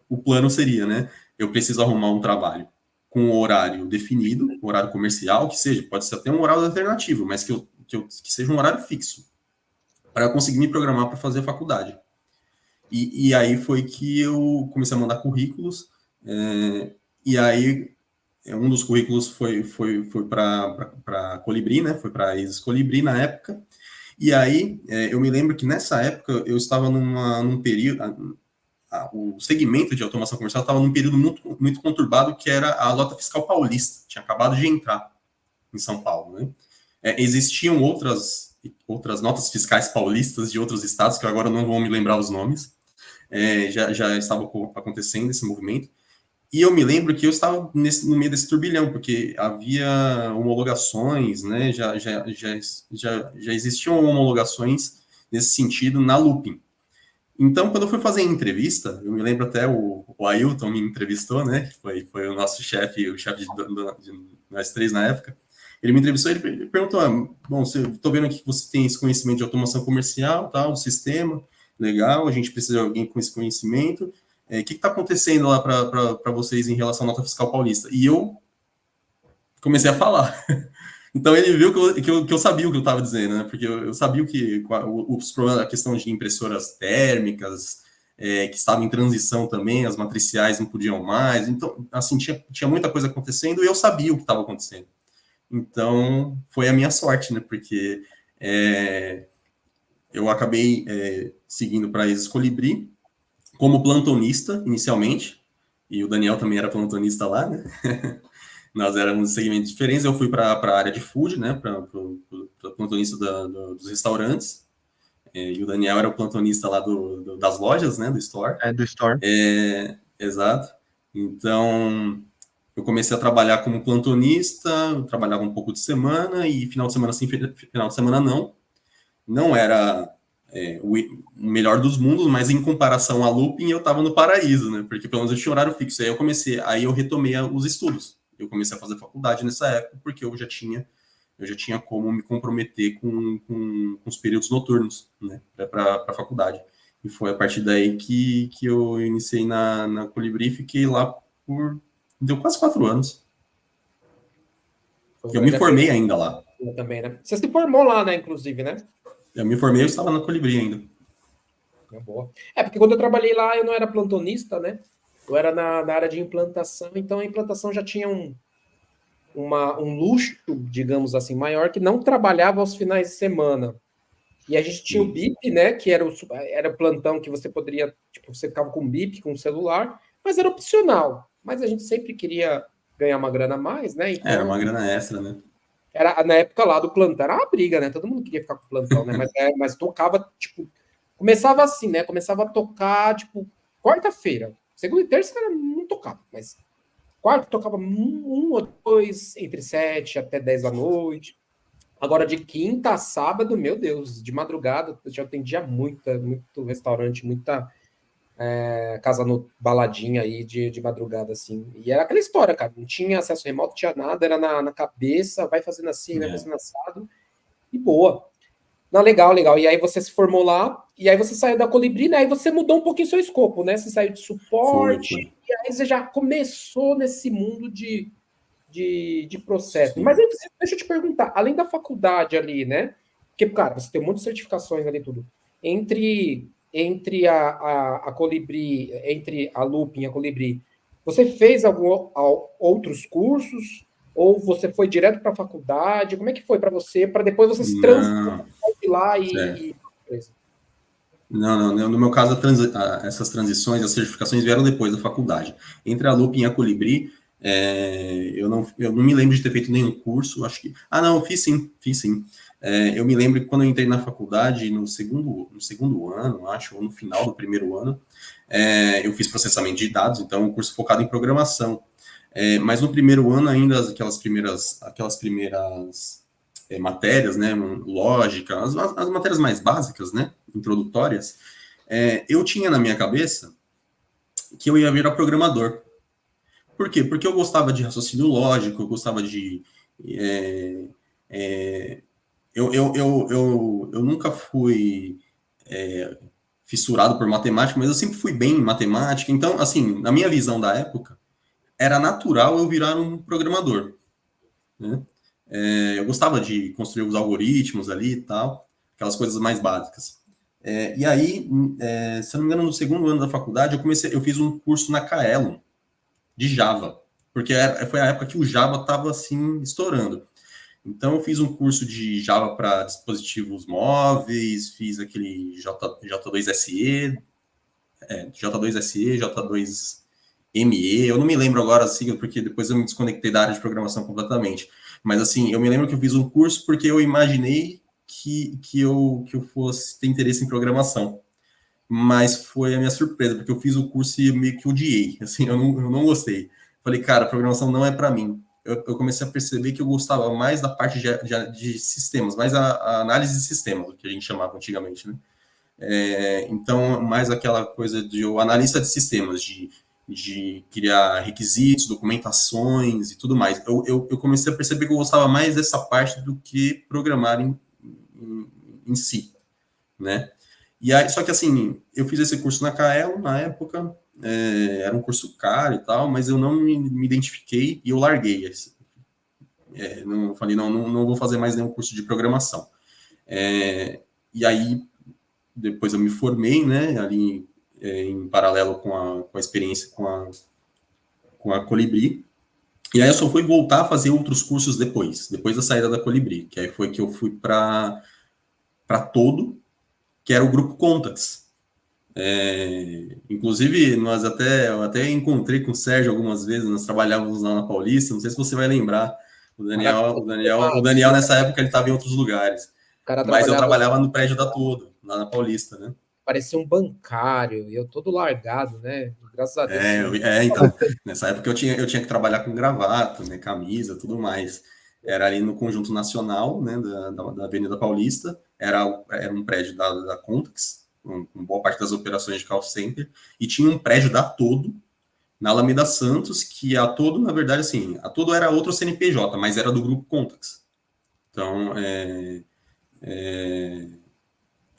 o plano seria, né? Eu preciso arrumar um trabalho com um horário definido, horário comercial, que seja, pode ser até um horário alternativo, mas que seja um horário fixo, para eu conseguir me programar para fazer a faculdade. E aí foi que eu comecei a mandar currículos, e aí um dos currículos foi para Colibri, né? Foi para a Isis Colibri na época. E aí eu me lembro que nessa época eu estava num período, o segmento de automação comercial estava num período muito, muito conturbado, que era a nota fiscal paulista, tinha acabado de entrar em São Paulo, né? Existiam outras notas fiscais paulistas de outros estados, que agora não vou me lembrar os nomes, já estava acontecendo esse movimento, e eu me lembro que eu estava no meio desse turbilhão, porque havia homologações, né? Já existiam homologações nesse sentido na Lupin. Então, quando eu fui fazer a entrevista, eu me lembro até o Ailton me entrevistou, né? Foi o nosso chefe, o chefe de nós três na época. Ele me entrevistou e ele perguntou: bom, estou vendo aqui que você tem esse conhecimento de automação comercial, tal, do sistema, legal, a gente precisa de alguém com esse conhecimento. O que está acontecendo lá para vocês em relação à nota fiscal paulista? E eu comecei a falar. Então ele viu que eu sabia o que eu estava dizendo, né? Porque eu sabia os problemas, a questão de impressoras térmicas, que estavam em transição também, as matriciais não podiam mais. Então, assim, tinha muita coisa acontecendo e eu sabia o que estava acontecendo. Então, foi a minha sorte, né? Porque eu acabei seguindo para a Isis Colibri como plantonista, inicialmente, e o Daniel também era plantonista lá, né? Nós éramos segmentos diferentes. Eu fui para a área de food, né? Para o plantonista dos restaurantes. E o Daniel era o plantonista lá das lojas, né? Do store. Do store. Exato. Então, eu comecei a trabalhar como plantonista, eu trabalhava um pouco de semana, e final de semana sim, final de semana não. Não era o melhor dos mundos, mas em comparação à Lupin, eu estava no paraíso, né? Porque pelo menos eu tinha horário fixo. Aí eu retomei os estudos. Eu comecei a fazer faculdade nessa época, porque eu já tinha como me comprometer com os períodos noturnos, né, para a faculdade. E foi a partir daí que eu iniciei na Colibri, fiquei lá deu quase 4 anos. Eu me formei ainda lá. Também, né? Você se formou lá, né, inclusive, né? Eu me formei, eu estava na Colibri ainda. Boa. Porque quando eu trabalhei lá, eu não era plantonista, né? Eu era na área de implantação, então a implantação já tinha um luxo, digamos assim, maior, que não trabalhava aos finais de semana. E a gente tinha o BIP, né? Que era o plantão que você poderia, tipo, você ficava com o BIP, com o celular, mas era opcional. Mas a gente sempre queria ganhar uma grana a mais, né? Então, era uma grana extra, né? Era, na época lá do plantão, era uma briga, né? Todo mundo queria ficar com o plantão, né? Mas tocava, tipo, começava assim, né? Começava a tocar, tipo, quarta-feira. Segunda e terça não tocava, mas quarta tocava um ou dois, entre 7 até 10 da noite. Agora, de quinta a sábado, meu Deus, de madrugada, eu já atendia muito restaurante, muita casa no baladinha aí de madrugada, assim. E era aquela história, cara, não tinha acesso remoto, não tinha nada, era na cabeça, vai fazendo assim, vai fazendo assado, e boa. Não, legal, legal. E aí você se formou lá, e aí você saiu da Colibri, né? Aí você mudou um pouquinho seu escopo, né? Você saiu de suporte, Foi. e aí você já começou nesse mundo de processo. Sim. Mas deixa eu te perguntar, além da faculdade ali, né? Porque, cara, você tem um monte de certificações ali, tudo. Entre a Colibri, entre a Lupin e a Colibri, você fez outros cursos? Ou você foi direto para a faculdade? Como é que foi para você? Para depois você se transformar Não, de lá certo. e... Não. No meu caso, essas transições, as certificações vieram depois da faculdade. Entre a Lupin e a Colibri, eu não me lembro de ter feito nenhum curso, acho que... Ah, não, fiz sim. Eu me lembro que quando eu entrei na faculdade, no segundo ano, acho, ou no final do primeiro ano, eu fiz processamento de dados, então um curso focado em programação. Mas no primeiro ano ainda, aquelas primeiras matérias, né, lógica, as matérias mais básicas, né, introdutórias, eu tinha na minha cabeça que eu ia virar programador. Por quê? Porque eu gostava de raciocínio lógico, eu gostava de... eu nunca fui fissurado por matemática, mas eu sempre fui bem em matemática. Então, assim, na minha visão da época, era natural eu virar um programador, né? Eu gostava de construir os algoritmos ali e tal, aquelas coisas mais básicas. E aí, se eu não me engano, no segundo ano da faculdade, eu fiz um curso na Kaelon, de Java, porque foi a época que o Java estava assim estourando. Então, eu fiz um curso de Java para dispositivos móveis, fiz aquele J2SE, J2ME, eu não me lembro agora a sigla, porque depois eu me desconectei da área de programação completamente. Mas, assim, eu me lembro que eu fiz um curso porque eu imaginei que eu fosse ter interesse em programação. Mas foi a minha surpresa, porque eu fiz o curso e meio que odiei. Assim, eu não gostei. Falei, cara, programação não é para mim. Eu comecei a perceber que eu gostava mais da parte de sistemas, mais a análise de sistemas, o que a gente chamava antigamente, né? Então, mais aquela coisa de o analista de sistemas, de criar requisitos, documentações e tudo mais. Eu comecei a perceber que eu gostava mais dessa parte do que programar em si, né? E aí, só que assim, eu fiz esse curso na Kaelon na época, era um curso caro e tal, mas eu não me identifiquei e eu larguei. Não falei, não vou fazer mais nenhum curso de programação. E aí, depois eu me formei, né, ali em paralelo com a experiência com a Colibri. E aí eu só fui voltar a fazer outros cursos depois da saída da Colibri, que aí foi que eu fui para Todo, que era o grupo Contax. Inclusive, eu até encontrei com o Sérgio algumas vezes, nós trabalhávamos lá na Paulista, não sei se você vai lembrar, o Daniel nessa época ele estava em outros lugares, mas eu trabalhava no prédio da Todo, lá na Paulista, né? Parecia um bancário, e eu todo largado, né? Graças a Deus. Então, nessa época eu tinha que trabalhar com gravata, né, camisa, tudo mais. Era ali no Conjunto Nacional, né, da Avenida Paulista, era um prédio da Contax, com boa parte das operações de call center, e tinha um prédio da Todo, na Alameda Santos, que a Todo, na verdade, assim, a Todo era outro CNPJ, mas era do grupo Contax. Então,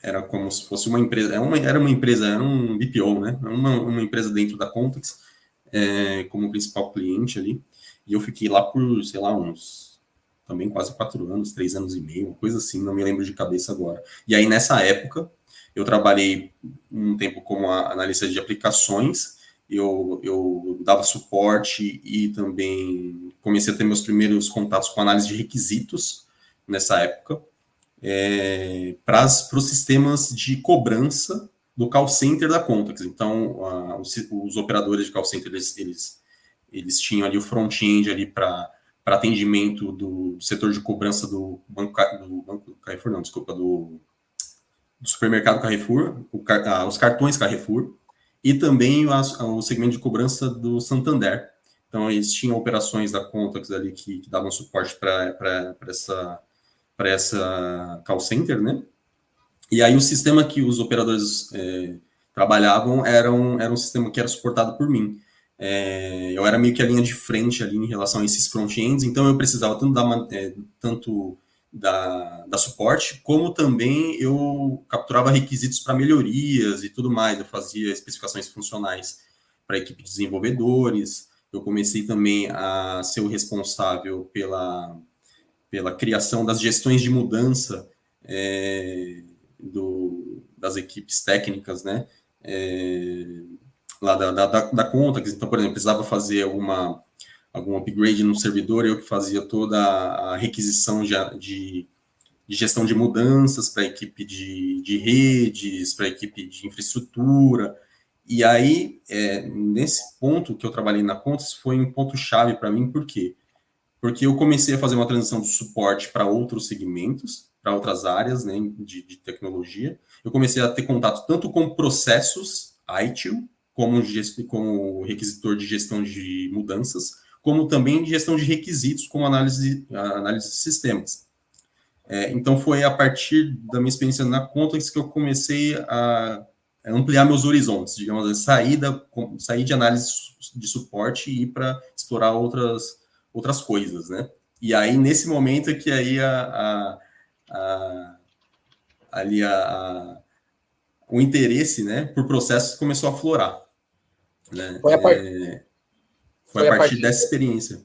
era como se fosse uma empresa, era uma empresa, era um BPO, né? Uma empresa dentro da Contax, como principal cliente ali. E eu fiquei lá por, sei lá, também quase 4 anos, 3 anos e meio, uma coisa assim, não me lembro de cabeça agora. E aí, nessa época, eu trabalhei um tempo como analista de aplicações, eu dava suporte e também comecei a ter meus primeiros contatos com análise de requisitos nessa época, para os sistemas de cobrança do call center da Contax. Então, os operadores de call center, eles tinham ali o front-end ali para atendimento do setor de cobrança do banco Carrefour, não, desculpa, do supermercado Carrefour, os cartões Carrefour, e também o segmento de cobrança do Santander. Então, eles tinham operações da Contax ali que davam suporte para essa call center, né? E aí o sistema que os operadores trabalhavam era um sistema que era suportado por mim. Eu era meio que a linha de frente ali em relação a esses front-ends, então eu precisava tanto da suporte, como também eu capturava requisitos para melhorias e tudo mais. Eu fazia especificações funcionais para a equipe de desenvolvedores. Eu comecei também a ser o responsável pela criação das gestões de mudança das equipes técnicas, né? Lá da Contax. Então, por exemplo, precisava fazer algum upgrade no servidor, eu que fazia toda a requisição de gestão de mudanças para a equipe de redes, para a equipe de infraestrutura. E aí, nesse ponto que eu trabalhei na Contax, foi um ponto-chave para mim, por quê? Porque eu comecei a fazer uma transição de suporte para outros segmentos, para outras áreas, né, de tecnologia. Eu comecei a ter contato tanto com processos ITIL, como requisitor de gestão de mudanças, como também de gestão de requisitos, como análise de sistemas. Então, foi a partir da minha experiência na Contax que eu comecei a ampliar meus horizontes, digamos assim, sair de análise de suporte e ir para explorar outras coisas, né? E aí, nesse momento, é que aí o interesse, né, por processos começou a aflorar, né? Foi a partir dessa experiência.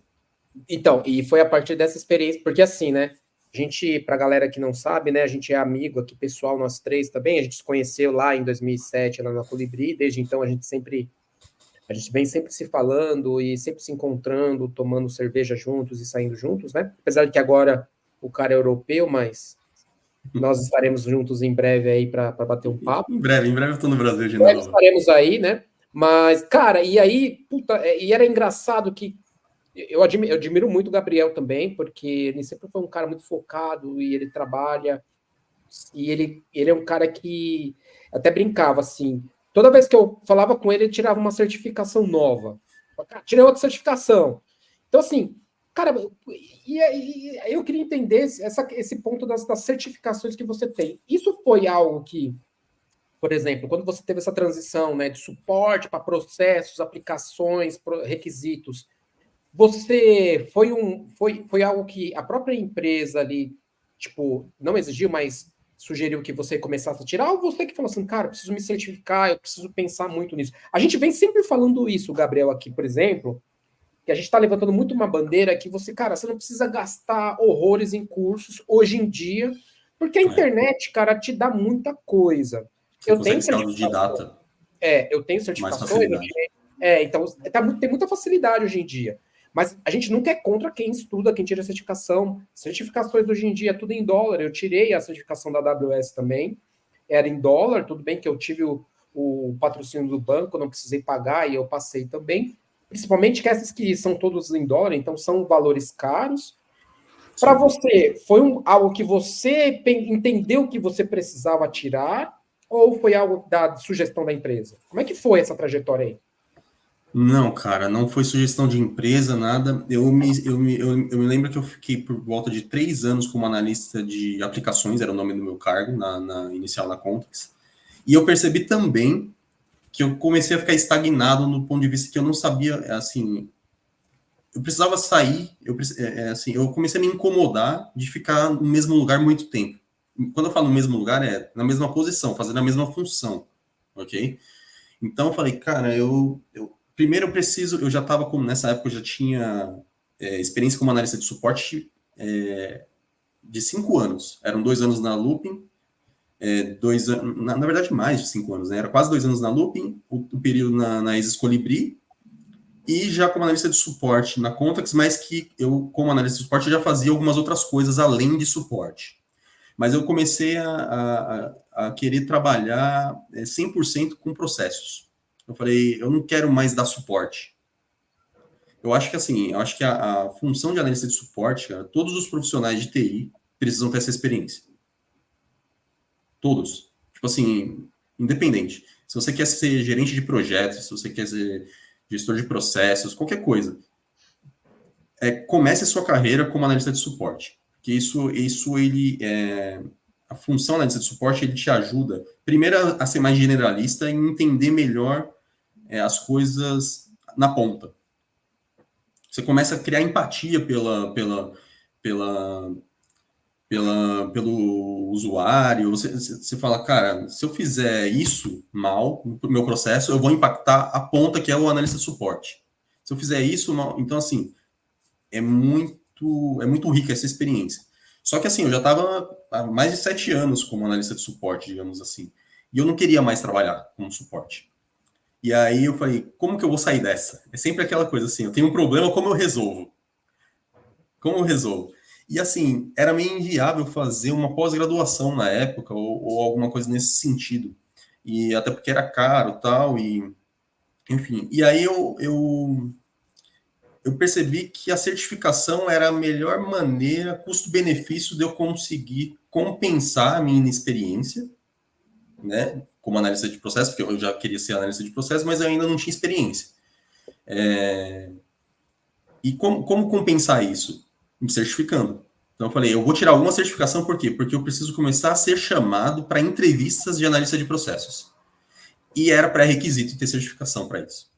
Então, e foi a partir dessa experiência, porque assim, né, a gente, pra galera que não sabe, né, a gente é amigo aqui, pessoal, nós três também, a gente se conheceu lá em 2007, lá na Colibri, desde então a gente vem sempre se falando e sempre se encontrando, tomando cerveja juntos e saindo juntos, né, apesar de que agora o cara é europeu, mas nós estaremos juntos em breve aí para bater um papo. Em breve eu tô no Brasil de novo. novo. Estaremos aí, né, mas, cara, e aí, puta, e era engraçado que eu admiro muito o Gabriel também, porque ele sempre foi um cara muito focado e ele trabalha, e ele é um cara que até brincava assim. Toda vez que eu falava com ele, ele tirava uma certificação nova. Tirei outra certificação. Então, assim, cara, eu queria entender esse ponto das certificações que você tem. Isso foi algo que, por exemplo, quando você teve essa transição, né, de suporte para processos, aplicações, requisitos, você foi algo que a própria empresa ali, tipo, não exigiu, mas sugeriu que você começasse a tirar, ou você que falou assim, cara, eu preciso me certificar, eu preciso pensar muito nisso. A gente vem sempre falando isso, Gabriel, aqui, por exemplo, que a gente está levantando muito uma bandeira que você, cara, você não precisa gastar horrores em cursos hoje em dia, porque a internet, cara, te dá muita coisa. Você consegue ser autodidata. Eu tenho Mais certificações, então tem muita facilidade hoje em dia. Mas a gente nunca é contra quem estuda, quem tira certificação. Certificações hoje em dia é tudo em dólar. Eu tirei a certificação da AWS também, era em dólar. Tudo bem que eu tive o patrocínio do banco, não precisei pagar e eu passei também. Principalmente que essas que são todos em dólar, então são valores caros. Para você, foi algo que você entendeu que você precisava tirar ou foi algo da sugestão da empresa? Como é que foi essa trajetória aí? Não, cara, não foi sugestão de empresa, nada. Eu me lembro que eu fiquei por volta de 3 anos como analista de aplicações, era o nome do meu cargo, na inicial na Contax. E eu percebi também que eu comecei a ficar estagnado no ponto de vista que eu não sabia, assim, eu precisava sair, eu comecei a me incomodar de ficar no mesmo lugar muito tempo. Quando eu falo no mesmo lugar, é na mesma posição, fazendo a mesma função, ok? Então eu falei, cara, primeiro eu já estava nessa época eu já tinha experiência como analista de suporte de 5 anos. Eram 2 anos na Looping, 2 anos, na verdade mais de 5 anos, né? Era quase 2 anos na Looping, o período na Isis Colibri, e já como analista de suporte na Contax, mas que eu, como analista de suporte, já fazia algumas outras coisas além de suporte. Mas eu comecei a querer trabalhar 100% com processos. Eu falei, eu não quero mais dar suporte. Eu acho que assim, a função de analista de suporte, cara, todos os profissionais de TI precisam ter essa experiência. Todos. Tipo assim, independente. Se você quer ser gerente de projetos, se você quer ser gestor de processos, qualquer coisa, comece a sua carreira como analista de suporte. Porque isso ele a função analista de suporte, ele te ajuda, primeiro, a ser mais generalista e entender melhor as coisas na ponta. Você começa a criar empatia pelo usuário. Você fala, cara, se eu fizer isso mal no meu processo, eu vou impactar a ponta que é o analista de suporte. Se eu fizer isso mal, então assim, é muito rica essa experiência. Só que assim, eu já estava há mais de 7 anos como analista de suporte, digamos assim, e eu não queria mais trabalhar como suporte. E aí eu falei, como que eu vou sair dessa? É sempre aquela coisa assim, eu tenho um problema, como eu resolvo? Como eu resolvo? E assim, era meio inviável fazer uma pós-graduação na época, ou alguma coisa nesse sentido. E até porque era caro tal, e enfim. E aí eu percebi que a certificação era a melhor maneira, custo-benefício, de eu conseguir compensar a minha inexperiência, né, como analista de processo, porque eu já queria ser analista de processo, mas eu ainda não tinha experiência. E como compensar isso? Me certificando. Então eu falei, eu vou tirar alguma certificação, por quê? Porque eu preciso começar a ser chamado para entrevistas de analista de processos. E era pré-requisito ter certificação para isso.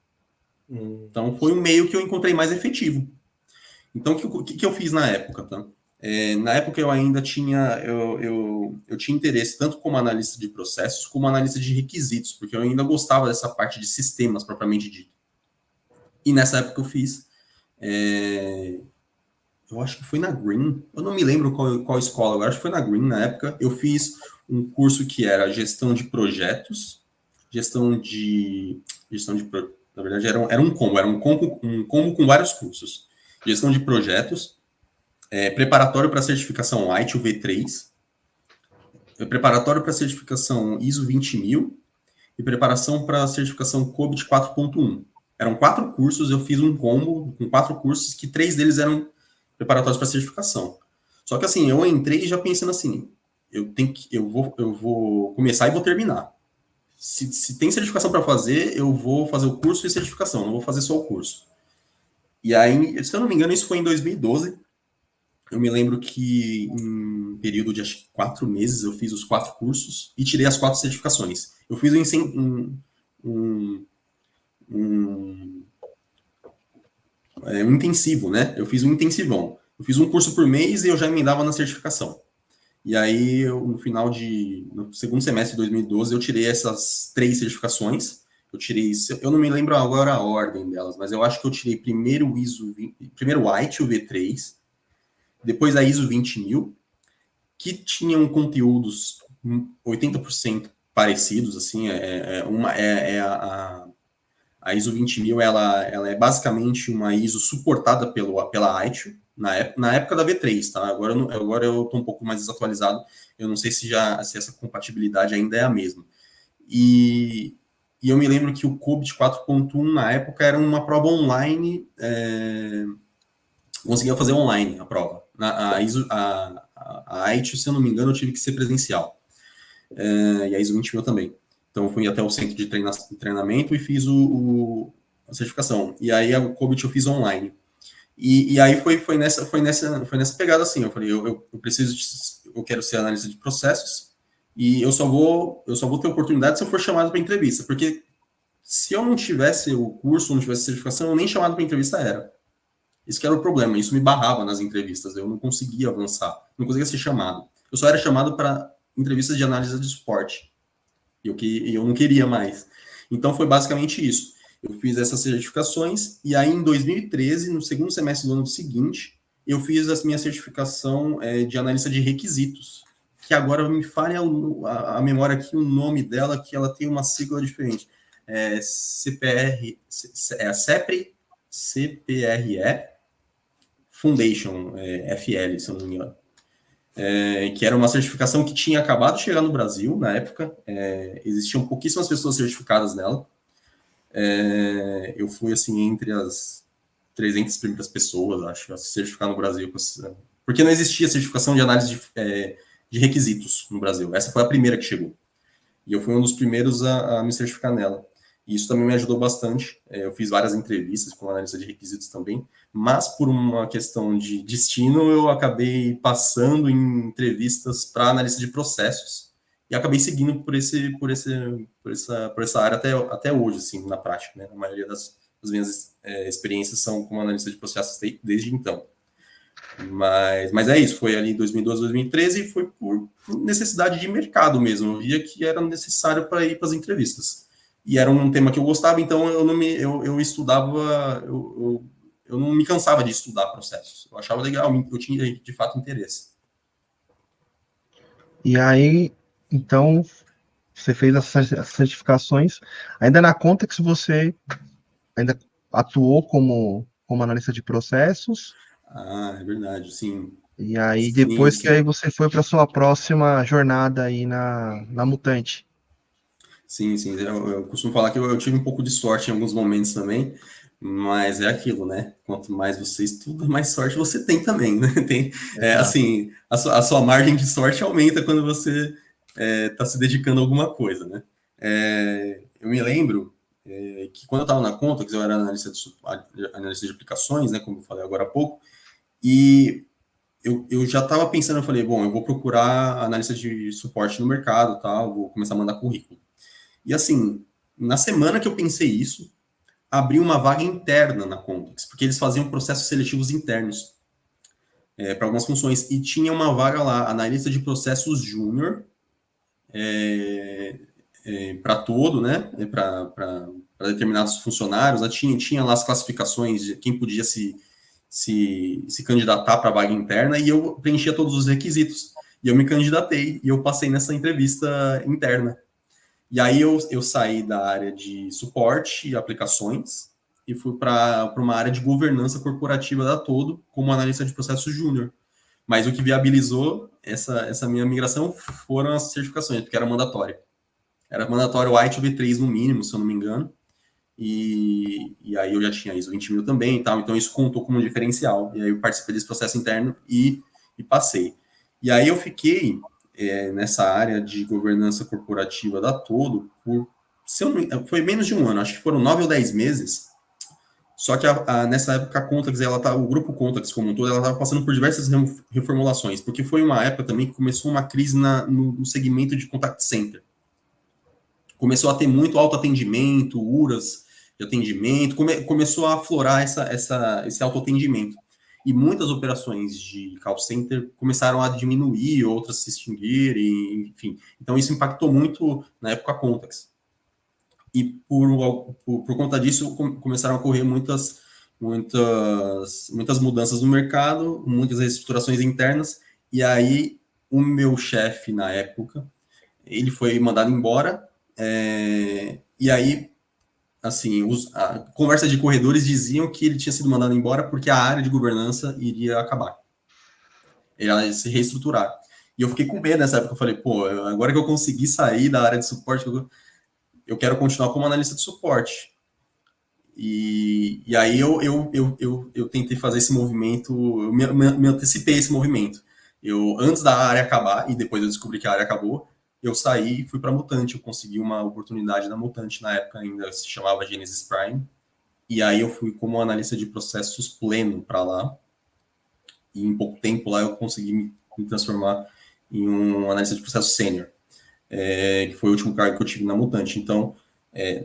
Então foi um meio que eu encontrei mais efetivo. Então o que eu fiz na época, tá? Na época eu ainda tinha eu tinha interesse tanto como analista de processos como analista de requisitos, porque eu ainda gostava dessa parte de sistemas propriamente dito. E nessa época eu fiz, eu acho que foi na Green, eu não me lembro qual escola, agora acho que foi na Green na época. Eu fiz um curso que era gestão de projetos, na verdade era um combo com vários cursos. Gestão de projetos, preparatório para certificação White, o V3, preparatório para certificação ISO 20000 e preparação para certificação COBIT 4.1. Eram 4 cursos, eu fiz um combo com 4 cursos, que 3 deles eram preparatórios para certificação. Só que assim, eu entrei já pensando assim, eu vou começar e vou terminar. Se tem certificação para fazer, eu vou fazer o curso e certificação, não vou fazer só o curso. E aí, se eu não me engano, isso foi em 2012. Eu me lembro que em um período de acho que 4 meses eu fiz os 4 cursos e tirei as 4 certificações. Eu fiz um intensivo, né? Eu fiz um intensivão. Eu fiz um curso por mês e eu já emendava na certificação. E aí, no segundo semestre de 2012, eu tirei essas 3 certificações. Eu não me lembro agora a ordem delas, mas eu acho que eu tirei primeiro o White, o V3, depois a ISO 20000, que tinham conteúdos 80% parecidos, assim, a ISO 20000, ela é basicamente uma ISO suportada pela ITIL, na época da V3, tá? Agora eu estou um pouco mais desatualizado, eu não sei se essa compatibilidade ainda é a mesma. E eu me lembro que o COBIT 4.1, na época, era uma prova online, conseguia fazer online a prova. A ITIL, se eu não me engano, eu tive que ser presencial. E a ISO 20000 também. Então, eu fui até o centro de treinamento e fiz a certificação. E aí, o COBIT eu fiz online. E aí, foi nessa pegada, assim. Eu falei, eu quero ser analista de processos e eu só vou ter oportunidade se eu for chamado para entrevista. Porque se eu não tivesse o curso, não tivesse certificação, eu nem chamado para entrevista era. Isso que era o problema. Isso me barrava nas entrevistas. Eu não conseguia avançar. Não conseguia ser chamado. Eu só era chamado para entrevistas de análise de suporte. E eu não queria mais. Então, foi basicamente isso. Eu fiz essas certificações, e aí, em 2013, no segundo semestre do ano seguinte, eu fiz a minha certificação de analista de requisitos, que agora me falha a memória aqui, o nome dela, que ela tem uma sigla diferente. A CEPRE Foundation, FL, se eu não me engano. Que era uma certificação que tinha acabado de chegar no Brasil na época. Existiam pouquíssimas pessoas certificadas nela. Eu fui assim entre as 300 primeiras pessoas, acho, a se certificar no Brasil, porque não existia certificação de análise de requisitos no Brasil. Essa foi a primeira que chegou, e eu fui um dos primeiros a me certificar nela. E isso também me ajudou bastante. Eu fiz várias entrevistas com analista de requisitos também, mas por uma questão de destino, eu acabei passando em entrevistas para analista de processos e acabei seguindo por essa área até hoje, assim, na prática, né? A maioria das minhas experiências são como analista de processos desde então. Mas é isso, foi ali em 2012, 2013 e foi por necessidade de mercado mesmo. Eu via que era necessário para ir para as entrevistas. E era um tema que eu gostava, então eu estudava, eu não me cansava de estudar processos. Eu achava legal, eu tinha de fato interesse. E aí, então, você fez essas certificações. Ainda na Contex, você ainda atuou como analista de processos. Ah, é verdade, sim. E aí, Sim, depois que aí sim. você foi para sua próxima jornada aí na Mutante. Sim, sim. Eu costumo falar que eu tive um pouco de sorte em alguns momentos também, mas é aquilo, né? Quanto mais você estuda, mais sorte você tem também, né? Exato. Assim, a sua margem de sorte aumenta quando você está se dedicando a alguma coisa, né? Eu me lembro que quando eu estava na Contax, eu era analista de aplicações, né? Como eu falei agora há pouco, e eu já estava pensando, eu falei, bom, eu vou procurar analista de suporte no mercado, tal, vou começar a mandar currículo. E assim, na semana que eu pensei isso, abriu uma vaga interna na Contex, porque eles faziam processos seletivos internos para algumas funções. E tinha uma vaga lá, analista de processos júnior, para todo, né? Para determinados funcionários. Tinha lá as classificações de quem podia se candidatar para a vaga interna, e eu preenchia todos os requisitos. E eu me candidatei, e eu passei nessa entrevista interna. E aí eu saí da área de suporte e aplicações e fui para uma área de governança corporativa da Todo como analista de processos júnior. Mas o que viabilizou essa minha migração foram as certificações, porque era mandatório. Era mandatório o ITIL V3 no mínimo, se eu não me engano. E aí eu já tinha ISO 20.000 também e tal, então isso contou como um diferencial. E aí eu participei desse processo interno e passei. E aí eu fiquei nessa área de governança corporativa da Todo por, foi menos de um ano, acho que foram 9 ou 10 meses. Só que nessa época a Contax, o grupo Contax como um todo, ela estava passando por diversas reformulações, porque foi uma época também que começou uma crise no segmento de contact center. Começou a ter muito autoatendimento, URAs de atendimento, começou a aflorar esse autoatendimento. E muitas operações de call center começaram a diminuir, outras se extinguirem, enfim. Então, isso impactou muito, na época, a Contax. E por conta disso, começaram a ocorrer muitas mudanças no mercado, muitas reestruturações internas, e aí o meu chefe, na época, ele foi mandado embora, e aí, assim, a conversa de corredores diziam que ele tinha sido mandado embora porque a área de governança iria acabar. Ela ia se reestruturar. E eu fiquei com medo nessa época. Eu falei, pô, agora que eu consegui sair da área de suporte, eu quero continuar como analista de suporte. E aí eu tentei fazer esse movimento, eu me antecipei esse movimento. Antes da área acabar, e depois eu descobri que a área acabou, eu saí e fui para a Mutante. Eu consegui uma oportunidade na Mutante, na época ainda se chamava Genesis Prime. E aí eu fui como analista de processos pleno para lá. E em pouco tempo lá eu consegui me transformar em um analista de processos sênior, que foi o último cargo que eu tive na Mutante. Então,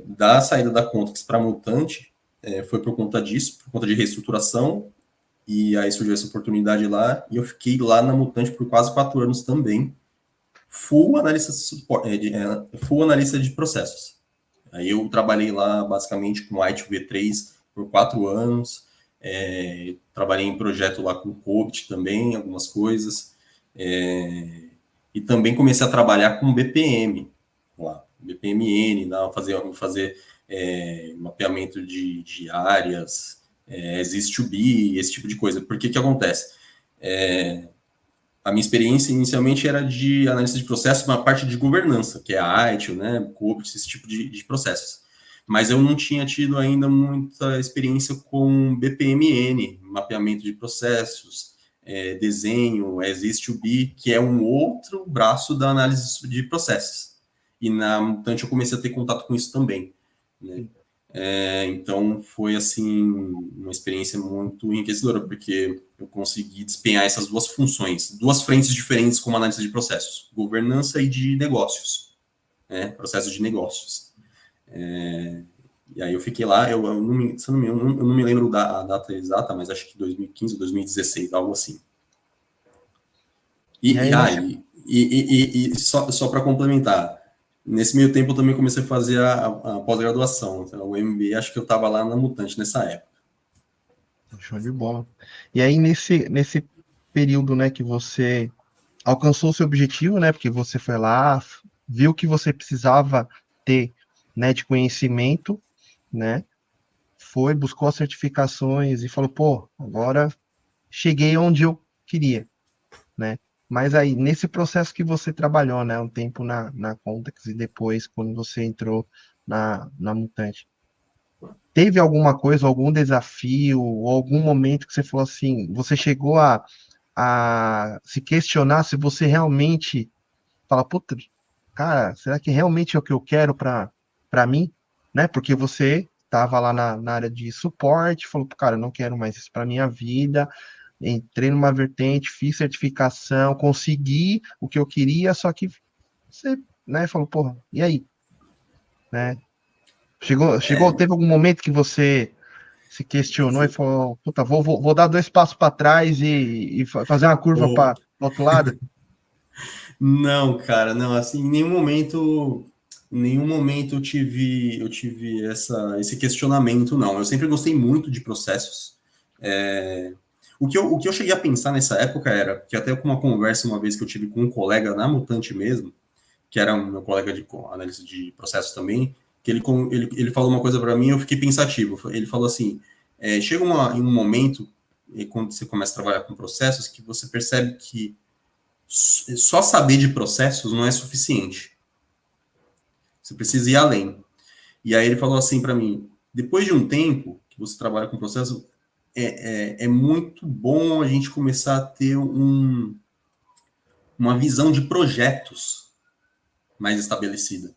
da saída da Contax para a Mutante, foi por conta disso, por conta de reestruturação, e aí surgiu essa oportunidade lá, e eu fiquei lá na Mutante por quase 4 anos também, full analista de processos. Aí eu trabalhei lá basicamente com o ITIL V3 por 4 anos, trabalhei em projeto lá com o COBIT também, algumas coisas, e também comecei a trabalhar com BPM lá, BPMN, fazer mapeamento de áreas, exist-to-be, esse tipo de coisa. Por que acontece? A minha experiência inicialmente era de analista de processos, uma parte de governança, que é a ITIL, né, COBIT, esse tipo de processos. Mas eu não tinha tido ainda muita experiência com BPMN, mapeamento de processos, desenho, exist-to-be, que é um outro braço da análise de processos. E na Mutante eu comecei a ter contato com isso também. né? Então, foi, assim, uma experiência muito enriquecedora, porque eu consegui desempenhar essas duas funções, duas frentes diferentes como análise de processos, governança e de negócios, né? Processos de negócios. E aí eu fiquei lá, eu não me lembro a data exata, mas acho que 2015, 2016, algo assim. E só para complementar, nesse meio tempo eu também comecei a fazer a pós-graduação, então, o MBA, acho que eu estava lá na Mutante nessa época. Show de bola. E aí, nesse período, né, que você alcançou o seu objetivo, né, porque você foi lá, viu que você precisava ter, né, de conhecimento, né, foi, buscou as certificações e falou, pô, agora cheguei onde eu queria, né? Mas aí, nesse processo que você trabalhou, né, um tempo na Contax e depois, quando você entrou na Mutante, teve alguma coisa, algum desafio, ou algum momento que você falou assim, você chegou a se questionar se você realmente fala, puta, cara, será que realmente é o que eu quero para mim? Né? Porque você estava lá na área de suporte, falou, cara, eu não quero mais isso para minha vida, entrei numa vertente, fiz certificação, consegui o que eu queria, só que você, né, falou, porra, e aí? Né? Teve algum momento que você se questionou e falou, puta, vou dar 2 passos para trás e fazer uma curva para o outro lado? Não, cara, não, assim, em nenhum momento eu tive esse questionamento, não. Eu sempre gostei muito de processos. O que eu cheguei a pensar nessa época era, que até com uma conversa uma vez que eu tive com um colega na Mutante mesmo, que era um meu colega de análise de processos também, que ele falou uma coisa para mim e eu fiquei pensativo. Ele falou assim, chega em um momento, quando você começa a trabalhar com processos, que você percebe que só saber de processos não é suficiente. Você precisa ir além. E aí ele falou assim para mim, depois de um tempo que você trabalha com processo, é muito bom a gente começar a ter uma visão de projetos mais estabelecida.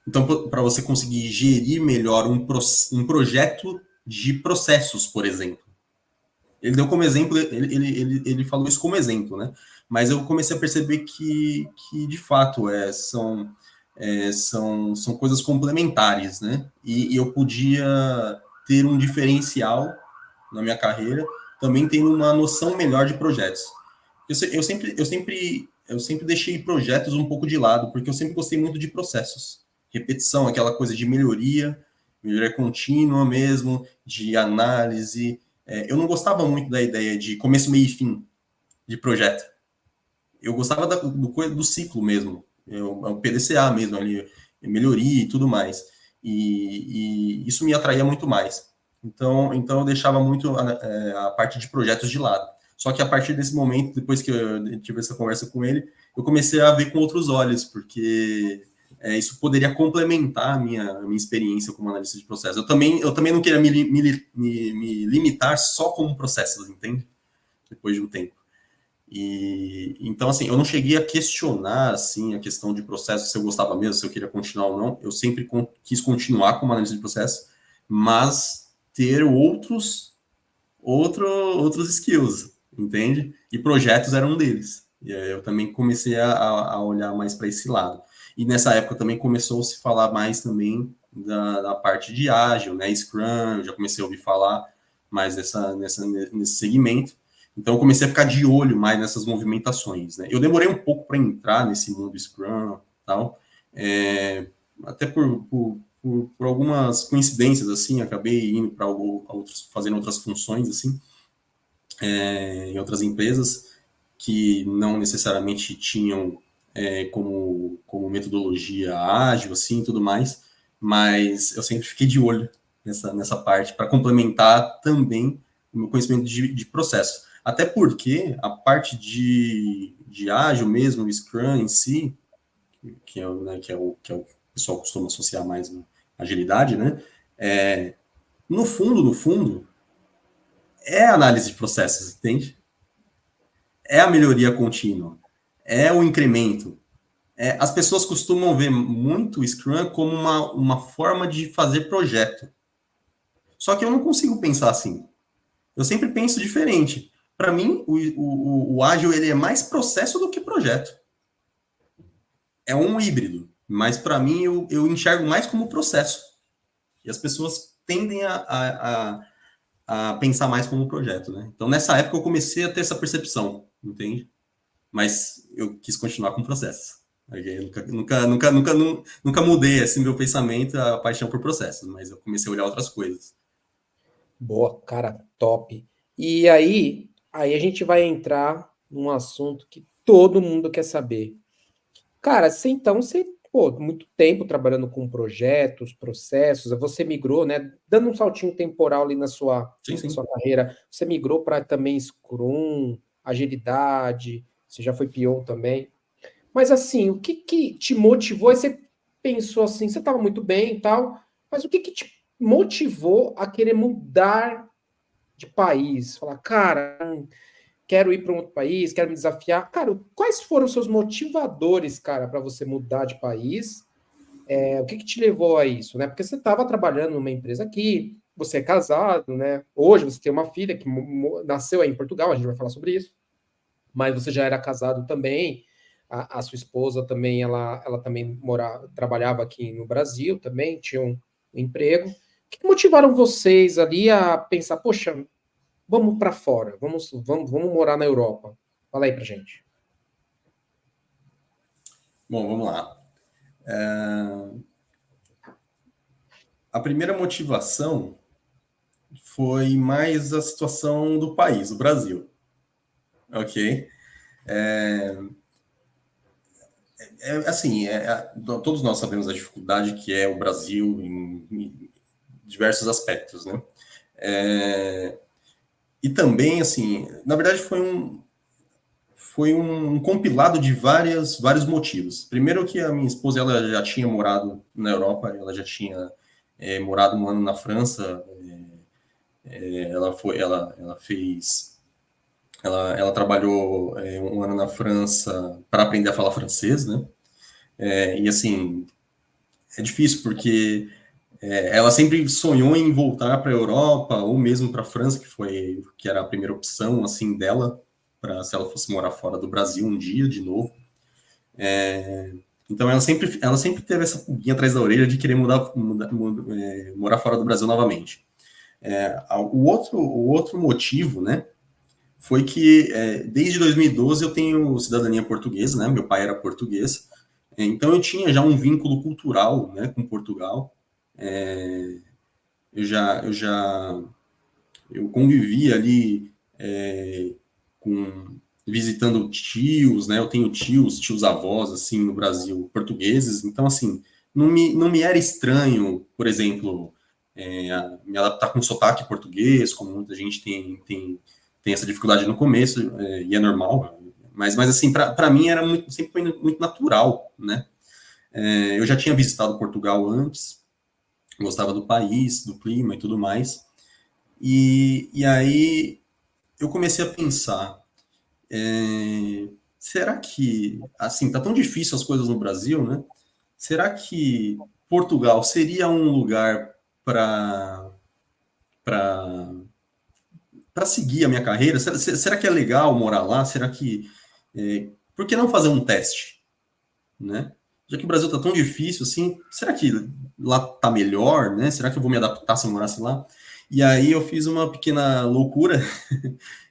Então, para você conseguir gerir melhor um projeto de processos, por exemplo. Ele deu como exemplo, ele falou isso como exemplo, né? Mas eu comecei a perceber que de fato, são coisas complementares, né? E eu podia ter um diferencial na minha carreira, também tendo uma noção melhor de projetos. Eu sempre deixei projetos um pouco de lado, porque eu sempre gostei muito de processos. Repetição, aquela coisa de melhoria contínua mesmo, de análise. Eu não gostava muito da ideia de começo, meio e fim de projeto. Eu gostava do ciclo mesmo, o PDCA mesmo, ali, melhoria e tudo mais. E isso me atraía muito mais. Então eu deixava muito a parte de projetos de lado. Só que a partir desse momento, depois que eu tive essa conversa com ele, eu comecei a ver com outros olhos, porque isso poderia complementar a minha experiência como analista de processos. Eu também não queria me limitar só como processos, entende? Depois de um tempo. Então, assim, eu não cheguei a questionar, assim, a questão de processo, se eu gostava mesmo, se eu queria continuar ou não. Eu sempre quis continuar como analista de processo, mas ter outros skills, entende? E projetos eram um deles. E aí eu também comecei a olhar mais para esse lado. E nessa época também começou a se falar mais também da parte de ágil, né? Scrum, eu já comecei a ouvir falar mais nesse segmento. Então eu comecei a ficar de olho mais nessas movimentações, né? Eu demorei um pouco para entrar nesse mundo Scrum, tal, até por algumas coincidências, assim, acabei indo para fazendo outras funções, assim, em outras empresas que não necessariamente tinham como metodologia ágil, assim, tudo mais, mas eu sempre fiquei de olho nessa parte para complementar também o meu conhecimento de processo. Até porque a parte de ágil mesmo, o Scrum em si, que é o que o pessoal costuma associar mais na agilidade, né? No fundo, é a análise de processos, entende? É a melhoria contínua, é o incremento, as pessoas costumam ver muito o Scrum como uma forma de fazer projeto. Só que eu não consigo pensar assim. Eu sempre penso diferente. Para mim, o ágil ele é mais processo do que projeto. É um híbrido, mas para mim eu enxergo mais como processo. E as pessoas tendem a pensar mais como projeto, né? Então, nessa época, eu comecei a ter essa percepção, entende? Mas eu quis continuar com o processo. Eu nunca mudei esse meu pensamento, a paixão por processos, mas eu comecei a olhar outras coisas. Boa, cara, top. E aí a gente vai entrar num assunto que todo mundo quer saber. Cara, pô, muito tempo trabalhando com projetos, processos, você migrou, né? Dando um saltinho temporal ali Sim, na sim. sua carreira, você migrou para também Scrum, agilidade, você já foi PO também. Mas assim, o que que te motivou? Aí você pensou assim, você estava muito bem e tal, mas o que que te motivou a querer mudar de país? Falar, cara, quero ir para um outro país, quero me desafiar. Cara, quais foram os seus motivadores, cara, para você mudar de país? O que que te levou a isso, né? Porque você estava trabalhando numa empresa aqui, você é casado, né? Hoje você tem uma filha que nasceu aí em Portugal, a gente vai falar sobre isso, mas você já era casado também. A sua esposa também, ela também trabalhava aqui no Brasil também, tinha um emprego. O que motivaram vocês ali a pensar, poxa, vamos para fora, vamos morar na Europa? Fala aí pra gente. Bom, vamos lá. A primeira motivação foi mais a situação do país, o Brasil. Ok? Assim, todos nós sabemos a dificuldade que é o Brasil em diversos aspectos, né? E também, assim, na verdade foi um compilado de vários motivos. Primeiro que a minha esposa ela já tinha morado na Europa, ela já tinha morado um ano na França, ela trabalhou um ano na França para aprender a falar francês, né? E assim, é difícil porque ela sempre sonhou em voltar para a Europa ou mesmo para a França, que era a primeira opção assim dela para se ela fosse morar fora do Brasil um dia de novo. Então ela sempre teve essa pulguinha atrás da orelha de querer morar fora do Brasil novamente. O outro motivo, né, foi que desde 2012 eu tenho cidadania portuguesa, né? Meu pai era português, então eu tinha já um vínculo cultural, né, com Portugal. Eu convivi ali visitando tios, né? Eu tenho tios avós assim no Brasil, portugueses. Então assim, não me era estranho, por exemplo, me adaptar com sotaque português, como muita gente tem essa dificuldade no começo, e é normal. Mas assim, para mim era sempre foi muito natural, né? Eu já tinha visitado Portugal antes, gostava do país, do clima e tudo mais. E aí eu comecei a pensar, será que, assim, tá tão difícil as coisas no Brasil, né? Será que Portugal seria um lugar para para seguir a minha carreira? Será que é legal morar lá? Será que por que não fazer um teste, né? Já que o Brasil tá tão difícil assim, será que lá tá melhor, né? Será que eu vou me adaptar se eu morasse lá? E aí eu fiz uma pequena loucura,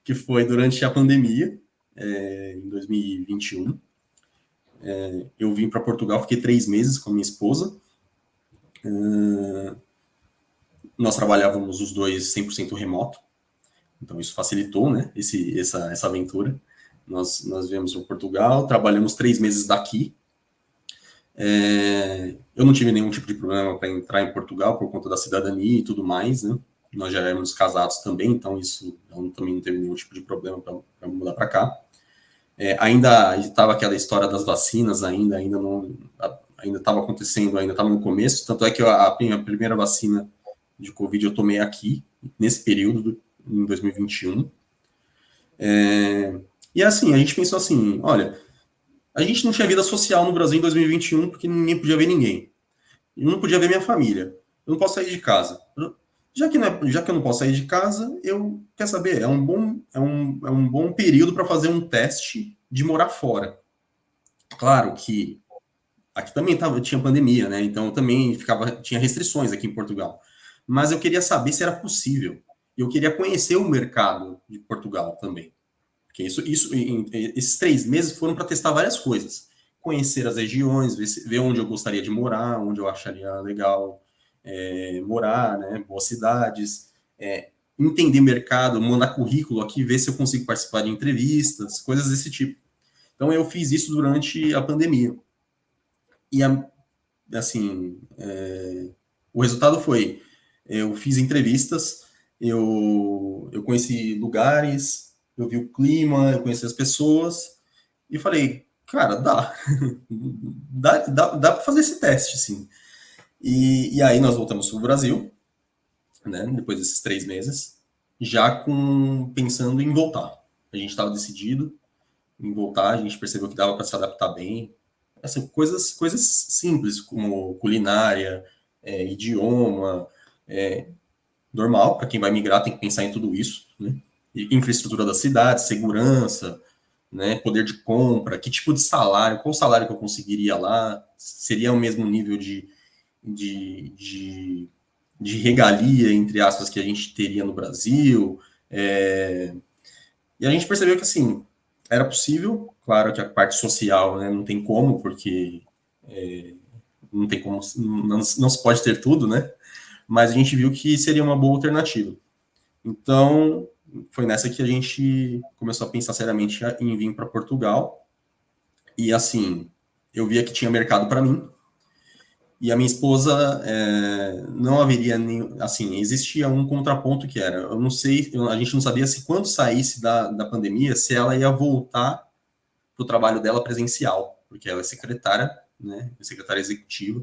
que foi durante a pandemia, em 2021. Eu vim para Portugal, fiquei 3 meses com a minha esposa. Nós trabalhávamos os dois 100% remoto, então isso facilitou, né, essa aventura. Nós viemos para Portugal, trabalhamos 3 meses daqui. Eu não tive nenhum tipo de problema para entrar em Portugal por conta da cidadania e tudo mais, né? Nós já éramos casados também, então isso também não teve nenhum tipo de problema para mudar para cá. Ainda estava aquela história das vacinas, ainda estava acontecendo, ainda estava no começo, tanto é que a primeira vacina de Covid eu tomei aqui, nesse período, em 2021. E assim, a gente pensou assim, olha, A gente não tinha vida social no Brasil em 2021 porque ninguém podia ver ninguém. Eu não podia ver minha família. Eu não posso sair de casa. Já que eu não posso sair de casa, quer saber, é um bom período para fazer um teste de morar fora. Claro que aqui também tinha pandemia, né? Então também tinha restrições aqui em Portugal. Mas eu queria saber se era possível. Eu queria conhecer o mercado de Portugal também. Porque esses 3 meses foram para testar várias coisas. Conhecer as regiões, ver onde eu gostaria de morar, onde eu acharia legal morar, né? Boas cidades, entender mercado, mandar currículo aqui, ver se eu consigo participar de entrevistas, coisas desse tipo. Então eu fiz isso durante a pandemia. E assim, o resultado foi, eu fiz entrevistas, eu conheci lugares, eu vi o clima, eu conheci as pessoas, e falei, cara, dá para fazer esse teste, sim. E aí nós voltamos para o Brasil, né, depois desses 3 meses, já pensando em voltar. A gente estava decidido em voltar, a gente percebeu que dava para se adaptar bem. Assim, coisas simples, como culinária, idioma, normal, para quem vai migrar tem que pensar em tudo isso, né? Infraestrutura da cidade, segurança, né? Poder de compra, que tipo de salário, qual salário que eu conseguiria lá, seria o mesmo nível de regalia, entre aspas, que a gente teria no Brasil. E a gente percebeu que, assim, era possível, claro que a parte social, né, não tem como, porque não tem como, não se pode ter tudo, né? Mas a gente viu que seria uma boa alternativa. Então, foi nessa que a gente começou a pensar seriamente em vir para Portugal. E, assim, eu via que tinha mercado para mim. E a minha esposa, não haveria nem, assim, existia um contraponto que era, eu não sei, a gente não sabia se quando saísse da pandemia, se ela ia voltar para o trabalho dela presencial, porque ela é secretária, né, secretária executiva,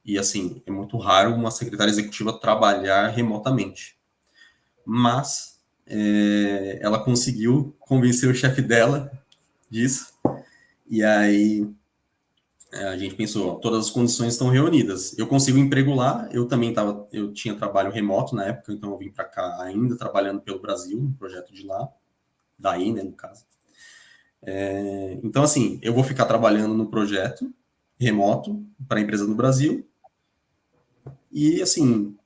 e assim, é muito raro uma secretária executiva trabalhar remotamente. Mas ela conseguiu convencer o chefe dela disso, e aí a gente pensou, todas as condições estão reunidas. Eu consigo emprego lá, eu tinha trabalho remoto na época, então eu vim para cá ainda trabalhando pelo Brasil, no projeto de lá, daí, né, no caso. Então, assim, eu vou ficar trabalhando no projeto remoto para a empresa do Brasil e, assim,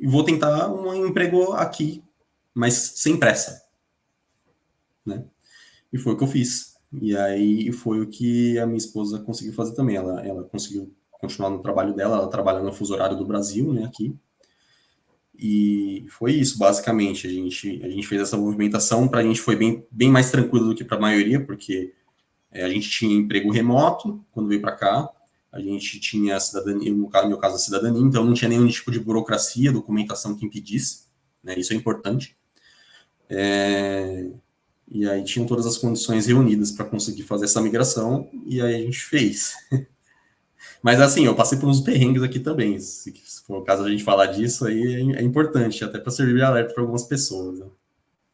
vou tentar um emprego aqui, mas sem pressa, né? E foi o que eu fiz. E aí foi o que a minha esposa conseguiu fazer também. Ela conseguiu continuar no trabalho dela, ela trabalha no fuso horário do Brasil, né, aqui. E foi isso, basicamente. A gente fez essa movimentação, para a gente foi bem mais tranquilo do que para a maioria, porque a gente tinha emprego remoto quando veio para cá, a gente tinha a cidadania, no meu caso, a cidadania, então não tinha nenhum tipo de burocracia, documentação que impedisse, né, isso é importante. E aí tinham todas as condições reunidas para conseguir fazer essa migração, e aí a gente fez. Mas assim, eu passei por uns perrengues aqui também. Se for o caso a gente falar disso, aí é importante, até para servir de alerta para algumas pessoas. Né?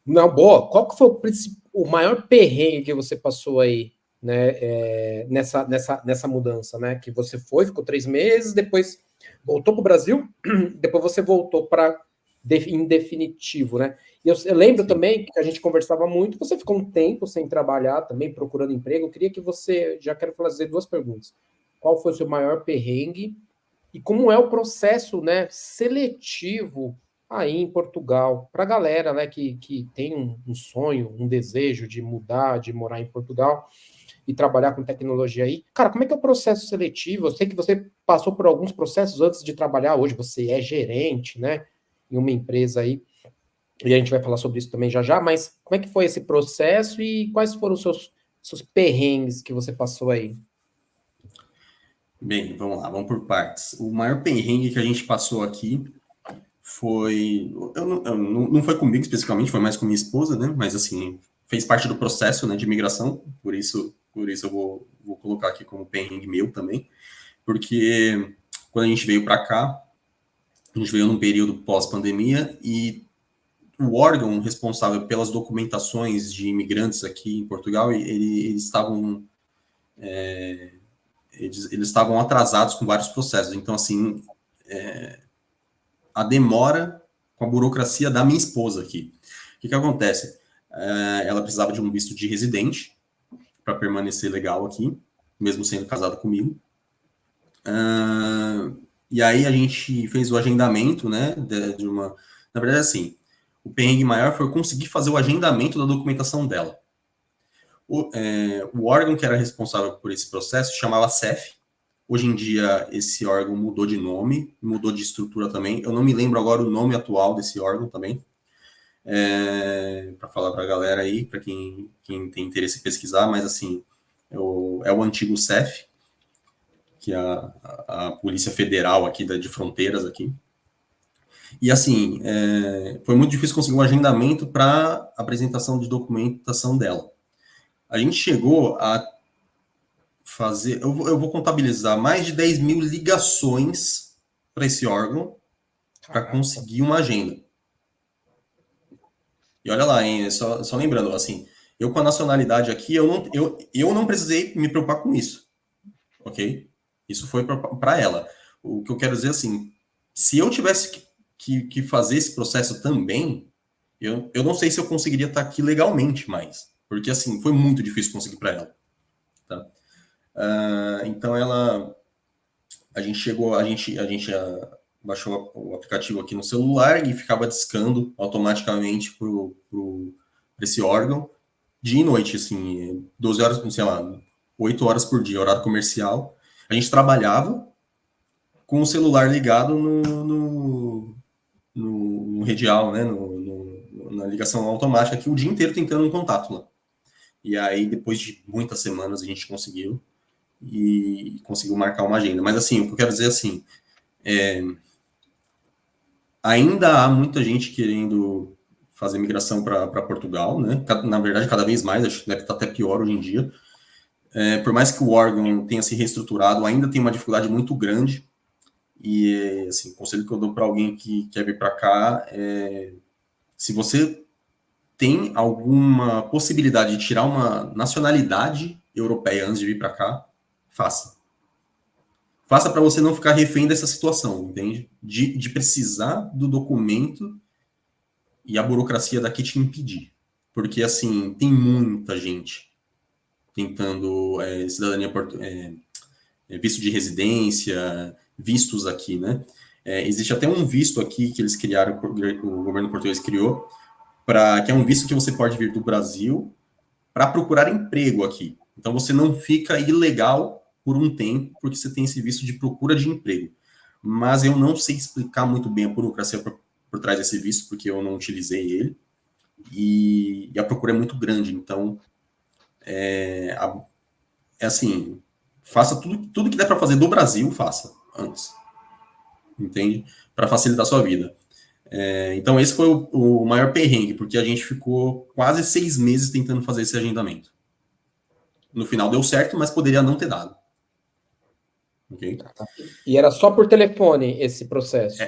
Não, boa. Qual que foi o maior perrengue que você passou aí, né, nessa mudança, né? Que você ficou 3 meses, depois voltou para o Brasil, depois você voltou para em definitivo, né? E eu lembro também que a gente conversava muito, você ficou um tempo sem trabalhar também, procurando emprego. Eu queria que você, já quero fazer 2 perguntas. Qual foi o seu maior perrengue? E como é o processo, né, seletivo aí em Portugal, para a galera, né, que tem um sonho, um desejo de mudar, de morar em Portugal e trabalhar com tecnologia aí. Cara, como é que é o processo seletivo? Eu sei que você passou por alguns processos antes de trabalhar, hoje você é gerente, né, em uma empresa aí, e a gente vai falar sobre isso também já já, mas como é que foi esse processo e quais foram os seus perrengues que você passou aí? Bem, vamos lá, vamos por partes. O maior perrengue que a gente passou aqui foi. Não foi comigo especificamente, foi mais com minha esposa, né? Mas assim, fez parte do processo, né, de imigração, por isso eu vou colocar aqui como perrengue meu também, porque quando a gente veio para cá, a gente veio num período pós-pandemia e o órgão responsável pelas documentações de imigrantes aqui em Portugal, eles estavam eles estavam atrasados com vários processos. Então, assim, a demora com a burocracia da minha esposa aqui. O que acontece? Ela precisava de um visto de residente para permanecer legal aqui, mesmo sendo casada comigo. E aí a gente fez o agendamento, né, de uma... Na verdade, assim, o perrengue maior foi conseguir fazer o agendamento da documentação dela. O órgão que era responsável por esse processo chamava CEF. Hoje em dia, esse órgão mudou de nome, mudou de estrutura também. Eu não me lembro agora o nome atual desse órgão também. Para falar para a galera aí, para quem tem interesse em pesquisar, mas assim, é o antigo CEF, que é a Polícia Federal aqui de Fronteiras aqui. E assim, foi muito difícil conseguir um agendamento para apresentação de documentação dela. A gente chegou a fazer, eu vou contabilizar mais de 10 mil ligações para esse órgão para conseguir uma agenda. E olha lá, hein, só lembrando, assim, eu com a nacionalidade aqui, eu não precisei me preocupar com isso, ok? Isso foi para ela. O que eu quero dizer, assim, se eu tivesse que fazer esse processo também, eu não sei se eu conseguiria estar aqui legalmente mais, porque, assim, foi muito difícil conseguir para ela, tá? Então, a gente baixou o aplicativo aqui no celular e ficava discando automaticamente para esse órgão dia e noite, assim, 12 horas, sei lá, 8 horas por dia, horário comercial. A gente trabalhava com o celular ligado no redial, né, na ligação automática, aqui o dia inteiro tentando um contato lá. E aí, depois de muitas semanas, a gente conseguiu marcar uma agenda. Mas, assim, o que eu quero dizer, assim, ainda há muita gente querendo fazer migração para Portugal, né? Na verdade, cada vez mais, acho que deve estar até pior hoje em dia. Por mais que o órgão tenha se reestruturado, ainda tem uma dificuldade muito grande. E, assim, o conselho que eu dou para alguém que quer vir para cá se você tem alguma possibilidade de tirar uma nacionalidade europeia antes de vir para cá, faça. Faça para você não ficar refém dessa situação, entende? De precisar do documento e a burocracia daqui te impedir. Porque, assim, tem muita gente tentando cidadania, visto de residência, vistos aqui, né? Existe até um visto aqui que eles criaram, o governo português criou, que é um visto que você pode vir do Brasil para procurar emprego aqui. Então, você não fica ilegal por um tempo, porque você tem esse visto de procura de emprego. Mas eu não sei explicar muito bem a burocracia por trás desse visto, porque eu não utilizei ele. E a procura é muito grande. Então, assim, faça tudo que der para fazer do Brasil, faça antes. Entende? Para facilitar a sua vida. Então, esse foi o maior perrengue, porque a gente ficou quase 6 meses tentando fazer esse agendamento. No final deu certo, mas poderia não ter dado. Okay? E era só por telefone esse processo?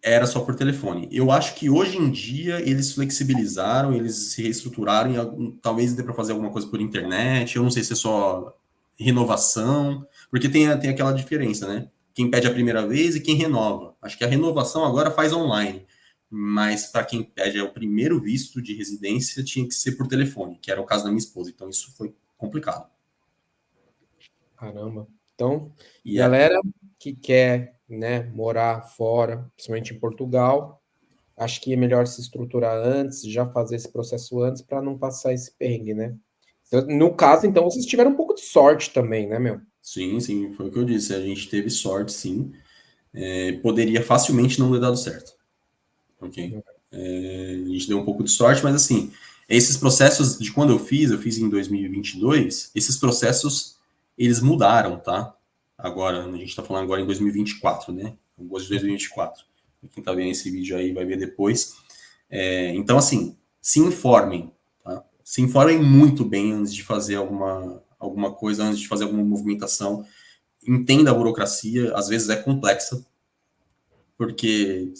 Era só por telefone. Eu acho que hoje em dia eles flexibilizaram, eles se reestruturaram, e talvez dê para fazer alguma coisa por internet. Eu não sei se é só renovação, porque tem aquela diferença, né? Quem pede a primeira vez e quem renova. Acho que a renovação agora faz online, mas para quem pede o primeiro visto de residência tinha que ser por telefone, que era o caso da minha esposa. Então isso foi complicado. Caramba. Então, galera que quer, né, morar fora, principalmente em Portugal, acho que é melhor se estruturar antes, já fazer esse processo antes para não passar esse perrengue, né? No caso, então, vocês tiveram um pouco de sorte também, né, meu? Sim, foi o que eu disse. A gente teve sorte, sim. Poderia facilmente não ter dado certo. Ok? A gente deu um pouco de sorte, mas assim, esses processos de quando eu fiz em 2022, esses processos, eles mudaram, tá? Agora, a gente tá falando agora em 2024, né? Agosto de 2024. Quem tá vendo esse vídeo aí vai ver depois. Então, assim, se informem, tá? Se informem muito bem antes de fazer alguma coisa, antes de fazer alguma movimentação. Entenda a burocracia, às vezes é complexa, porque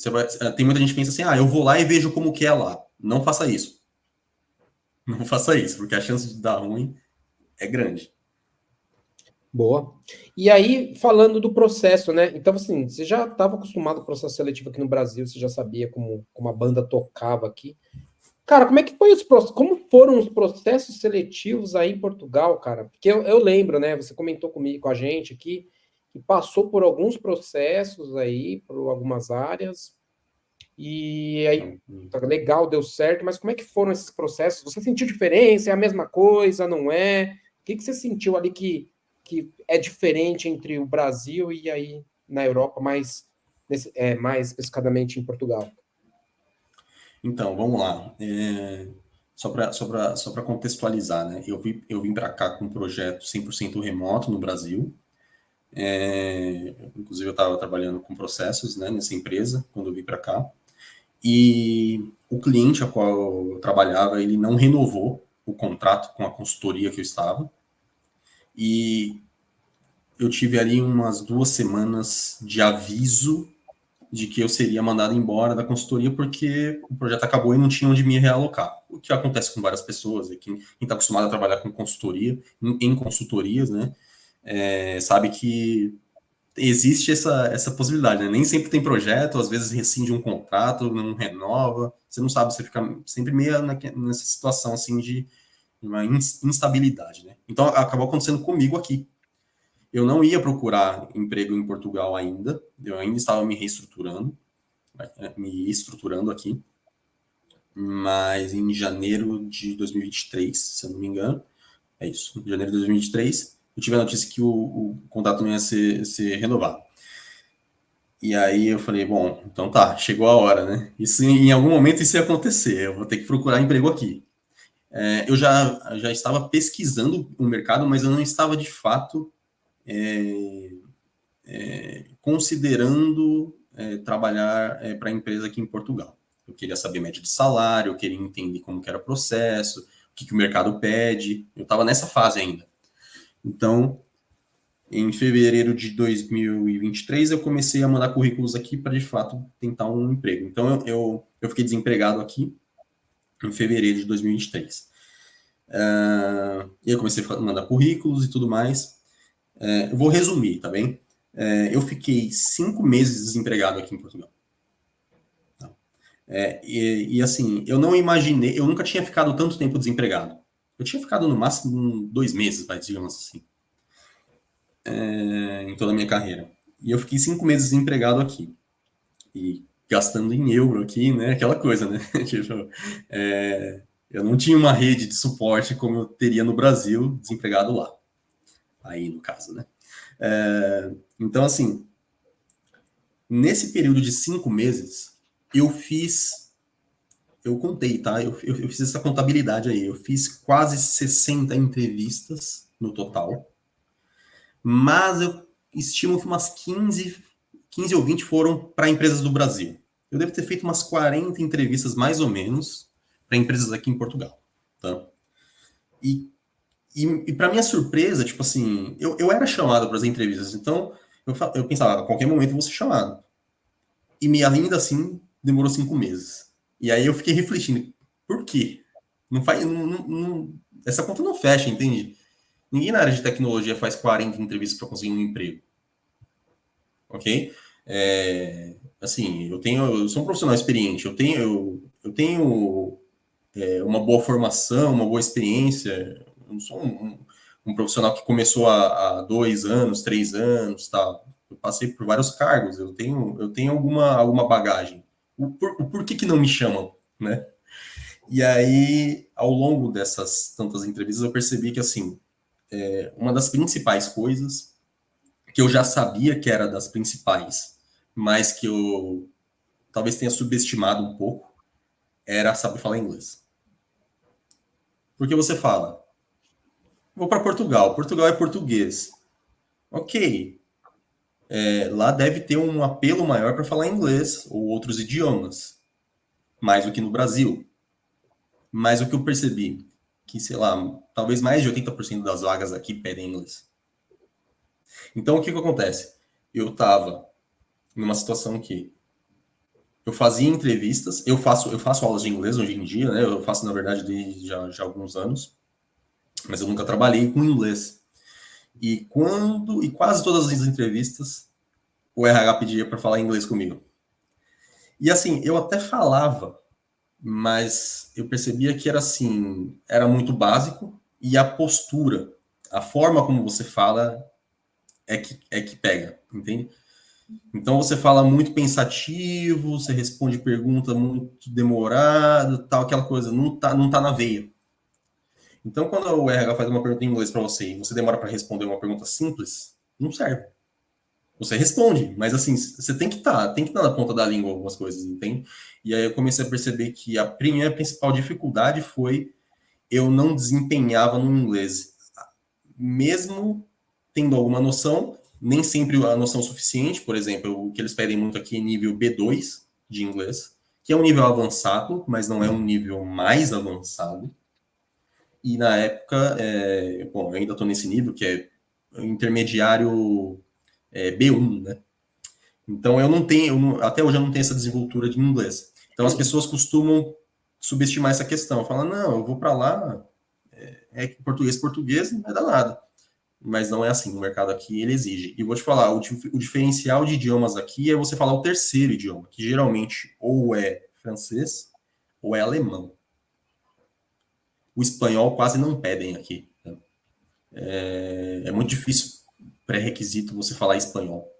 tem muita gente que pensa assim, eu vou lá e vejo como que é lá. Não faça isso. Não faça isso, porque a chance de dar ruim é grande. Boa. E aí, falando do processo, né? Então, assim, você já estava acostumado com o processo seletivo aqui no Brasil, você já sabia como a banda tocava aqui. Cara, como é que foi como foram os processos seletivos aí em Portugal, cara? Porque eu lembro, né? Você comentou comigo, com a gente aqui, que passou por alguns processos aí, por algumas áreas, e aí tá legal, deu certo, mas como é que foram esses processos? Você sentiu diferença? É a mesma coisa? Não é? O que você sentiu ali que é diferente entre o Brasil e aí na Europa, mais especificadamente em Portugal? Então, vamos lá. Só para contextualizar, né? Eu vim para cá com um projeto 100% remoto no Brasil. Inclusive, eu estava trabalhando com processos, né, nessa empresa quando eu vim para cá. E o cliente a qual eu trabalhava, ele não renovou o contrato com a consultoria que eu estava. E eu tive ali umas 2 semanas de aviso de que eu seria mandado embora da consultoria porque o projeto acabou e não tinha onde me realocar. O que acontece com várias pessoas, quem está acostumado a trabalhar com consultoria, em consultorias, né, sabe que existe essa possibilidade, né? Nem sempre tem projeto, às vezes rescinde um contrato, não renova, você não sabe, você fica sempre meio nessa situação assim de uma instabilidade, né? Então acabou acontecendo comigo aqui. Eu não ia procurar emprego em Portugal ainda, eu ainda estava me estruturando aqui, mas em janeiro de 2023, se eu não me engano, é isso, em janeiro de 2023, eu tive a notícia que o contrato não ia ser renovado. E aí eu falei, bom, então tá, chegou a hora, né? Isso, em algum momento isso ia acontecer, eu vou ter que procurar emprego aqui. Eu já estava pesquisando o mercado, mas eu não estava de fato considerando trabalhar para a empresa aqui em Portugal. Eu queria saber média de salário, eu queria entender como que era o processo, o que o mercado pede. Eu estava nessa fase ainda. Então, em fevereiro de 2023, eu comecei a mandar currículos aqui para, de fato, tentar um emprego. Então, eu fiquei desempregado aqui em fevereiro de 2023. E eu comecei a mandar currículos e tudo mais. Eu vou resumir, tá bem? Eu fiquei 5 meses desempregado aqui em Portugal. E assim, eu não imaginei, eu nunca tinha ficado tanto tempo desempregado. Eu tinha ficado no máximo 2 meses, digamos assim, em toda a minha carreira. E eu fiquei 5 meses desempregado aqui. E gastando em euro aqui, né? Aquela coisa, né? Tipo, eu não tinha uma rede de suporte como eu teria no Brasil, desempregado lá. Aí, no caso, né? Então, assim, nesse período de 5 meses, eu contei, tá? Eu fiz essa contabilidade aí. Eu fiz quase 60 entrevistas no total, mas eu estimo que umas 15 ou 20 foram para empresas do Brasil. Eu devo ter feito umas 40 entrevistas, mais ou menos, para empresas aqui em Portugal, tá? E para minha surpresa, tipo assim, eu era chamado para as entrevistas, então eu pensava, a qualquer momento eu vou ser chamado. E ainda assim, demorou 5 meses. E aí eu fiquei refletindo, por quê? Não faz, essa conta não fecha, entende? Ninguém na área de tecnologia faz 40 entrevistas para conseguir um emprego. Ok? Assim, eu sou um profissional experiente, eu tenho uma boa formação, uma boa experiência. Eu não sou um profissional que começou há 2 anos, 3 anos, tal. Eu passei por vários cargos, eu tenho alguma bagagem. O porquê que não me chamam, né? E aí, ao longo dessas tantas entrevistas, eu percebi que, assim, uma das principais coisas que eu já sabia que era das principais, mas que eu talvez tenha subestimado um pouco, era saber falar inglês. Porque você fala, vou para Portugal, Portugal é português. Ok, lá deve ter um apelo maior para falar inglês ou outros idiomas, mais do que no Brasil. Mas o que eu percebi, que, sei lá, talvez mais de 80% das vagas aqui pedem inglês. Então, o que acontece? Eu estava numa situação que eu fazia entrevistas, eu faço aulas de inglês hoje em dia, né? Eu faço, na verdade, desde já alguns anos, mas eu nunca trabalhei com inglês. E quase todas as entrevistas, o RH pedia para falar inglês comigo. E assim, eu até falava, mas eu percebia que era assim, era muito básico, e a postura, a forma como você fala é que pega, entende? Então você fala muito pensativo, você responde pergunta muito demorado, tal, aquela coisa, não tá na veia. Então quando o RH faz uma pergunta em inglês para você e você demora para responder uma pergunta simples, não serve. Você responde, mas assim, você tem que estar na ponta da língua algumas coisas, entende? E aí eu comecei a perceber que a minha principal dificuldade foi eu não desempenhava no inglês. Mesmo tendo alguma noção, nem sempre a noção suficiente. Por exemplo, o que eles pedem muito aqui é nível B2 de inglês, que é um nível avançado, mas não é um nível mais avançado. E na época, bom, eu ainda estou nesse nível, que é intermediário B1, né? Então eu não tenho, até hoje eu não tenho essa desenvoltura de inglês. Então as pessoas costumam subestimar essa questão, falar, não, eu vou para lá, português não vai dar nada. Mas não é assim, o mercado aqui ele exige. E vou te falar, o diferencial de idiomas aqui é você falar o terceiro idioma, que geralmente ou é francês ou é alemão. O espanhol quase não pedem aqui. Né? É muito difícil, pré-requisito, você falar espanhol.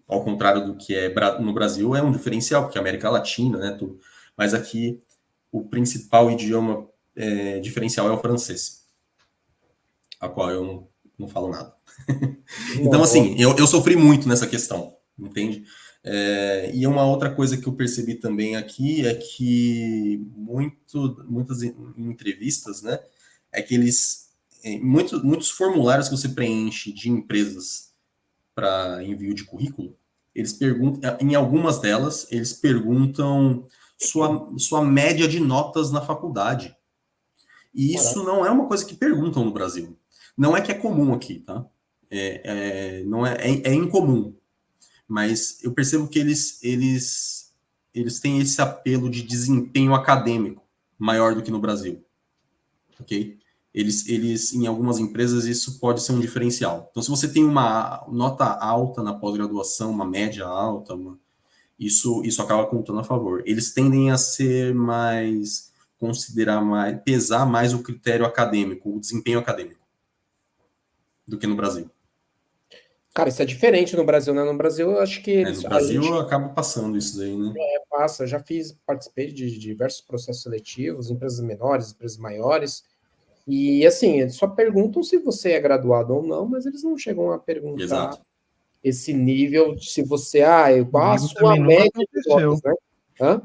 Ao contrário do que é no Brasil, é um diferencial, porque é América Latina, né? Tudo. Mas aqui, o principal idioma diferencial é o francês, a qual eu não falo nada. Então, assim, eu sofri muito nessa questão, entende? E uma outra coisa que eu percebi também aqui é que muitas entrevistas, né, é que muitos formulários que você preenche de empresas para envio de currículo, eles perguntam, em algumas delas, eles perguntam sua média de notas na faculdade. E isso não é uma coisa que perguntam no Brasil. Não é que é comum aqui, tá? Não é incomum. Mas eu percebo que eles têm esse apelo de desempenho acadêmico maior do que no Brasil. Ok? Eles, em algumas empresas, isso pode ser um diferencial. Então, se você tem uma nota alta na pós-graduação, uma média alta, isso acaba contando a favor. Eles tendem a pesar mais o critério acadêmico, o desempenho acadêmico, do que no Brasil. Cara, isso é diferente no Brasil, né? No Brasil, eu acho que eles. No Brasil, acaba passando isso daí, né? Passa, já participei de diversos processos seletivos, empresas menores, empresas maiores. E assim, eles só perguntam se você é graduado ou não, mas eles não chegam a perguntar Exato. esse nível de se você, qual a sua Comigo média nunca de notas, né? Hã?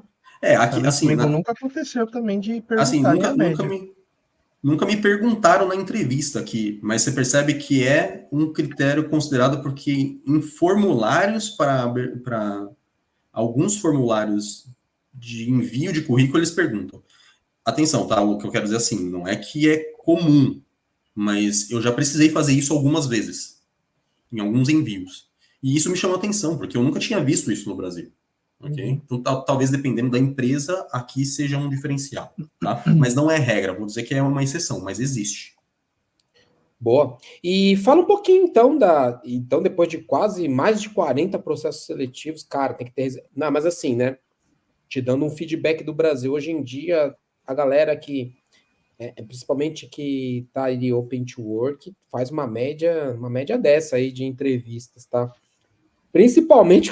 Aqui, assim, Comigo nunca aconteceu também de assim, perguntarem a média. nunca me perguntaram na entrevista aqui, mas você percebe que é um critério considerado porque em formulários para alguns formulários de envio de currículo eles perguntam. Atenção, tá? O que eu quero dizer assim, não é que é comum, mas eu já precisei fazer isso algumas vezes, em alguns envios. E isso me chamou a atenção, porque eu nunca tinha visto isso no Brasil. Okay? Então, talvez dependendo da empresa, aqui seja um diferencial. Tá? Mas não é regra, vou dizer que é uma exceção, mas existe. Boa. E fala um pouquinho então depois de quase mais de 40 processos seletivos, cara, tem que ter, não, mas assim, né, te dando um feedback do Brasil, hoje em dia a galera que principalmente que tá aí open to work, faz uma média dessa aí de entrevistas, tá? Principalmente,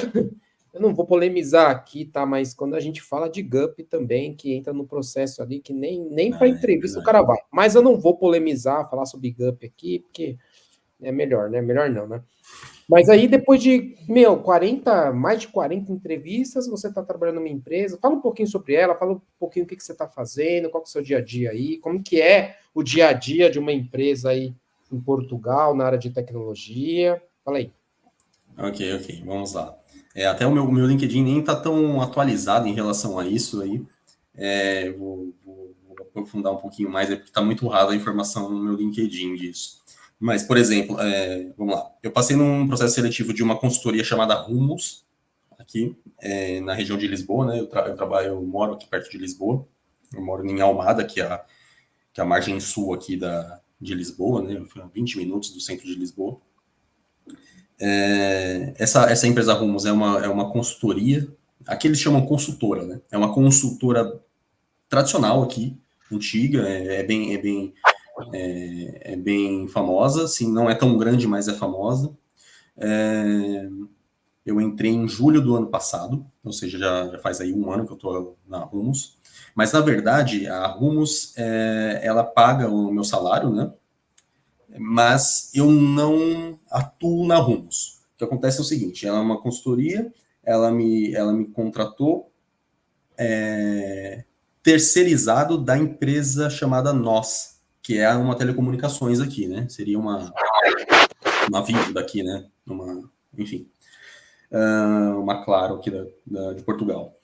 eu não vou polemizar aqui, tá? Mas quando a gente fala de GUP também, que entra no processo ali, que nem para entrevista o cara vai. Mas eu não vou polemizar, falar sobre GUP aqui, porque é melhor, né? Melhor não, né? Mas aí, depois de, mais de 40 entrevistas, você está trabalhando numa empresa, fala um pouquinho sobre ela, fala um pouquinho o que você está fazendo, qual que é o seu dia a dia aí, como que é o dia a dia de uma empresa aí em Portugal, na área de tecnologia. Fala aí. Ok, vamos lá. Até o meu LinkedIn nem está tão atualizado em relação a isso aí. Vou aprofundar um pouquinho mais, porque está muito raro a informação no meu LinkedIn disso. Mas, por exemplo, vamos lá. Eu passei num processo seletivo de uma consultoria chamada Rumos, aqui na região de Lisboa, né? Eu moro aqui perto de Lisboa. Eu moro em Almada, que é a margem sul aqui de Lisboa, né? Foi a 20 minutos do centro de Lisboa. Essa empresa Rumos é uma consultoria, aqui eles chamam consultora, né? É uma consultora tradicional aqui, antiga, é bem famosa, assim, não é tão grande, mas é famosa. Eu entrei em julho do ano passado, ou seja, já faz aí 1 ano que eu estou na Rumos. Mas, na verdade, a Rumos, ela paga o meu salário, né? Mas eu não atuo na Rumos. O que acontece é o seguinte, ela é uma consultoria, ela me contratou terceirizado da empresa chamada Nós, que é uma telecomunicações aqui, né? Seria uma Vivo daqui, né? Enfim, uma Claro aqui de Portugal.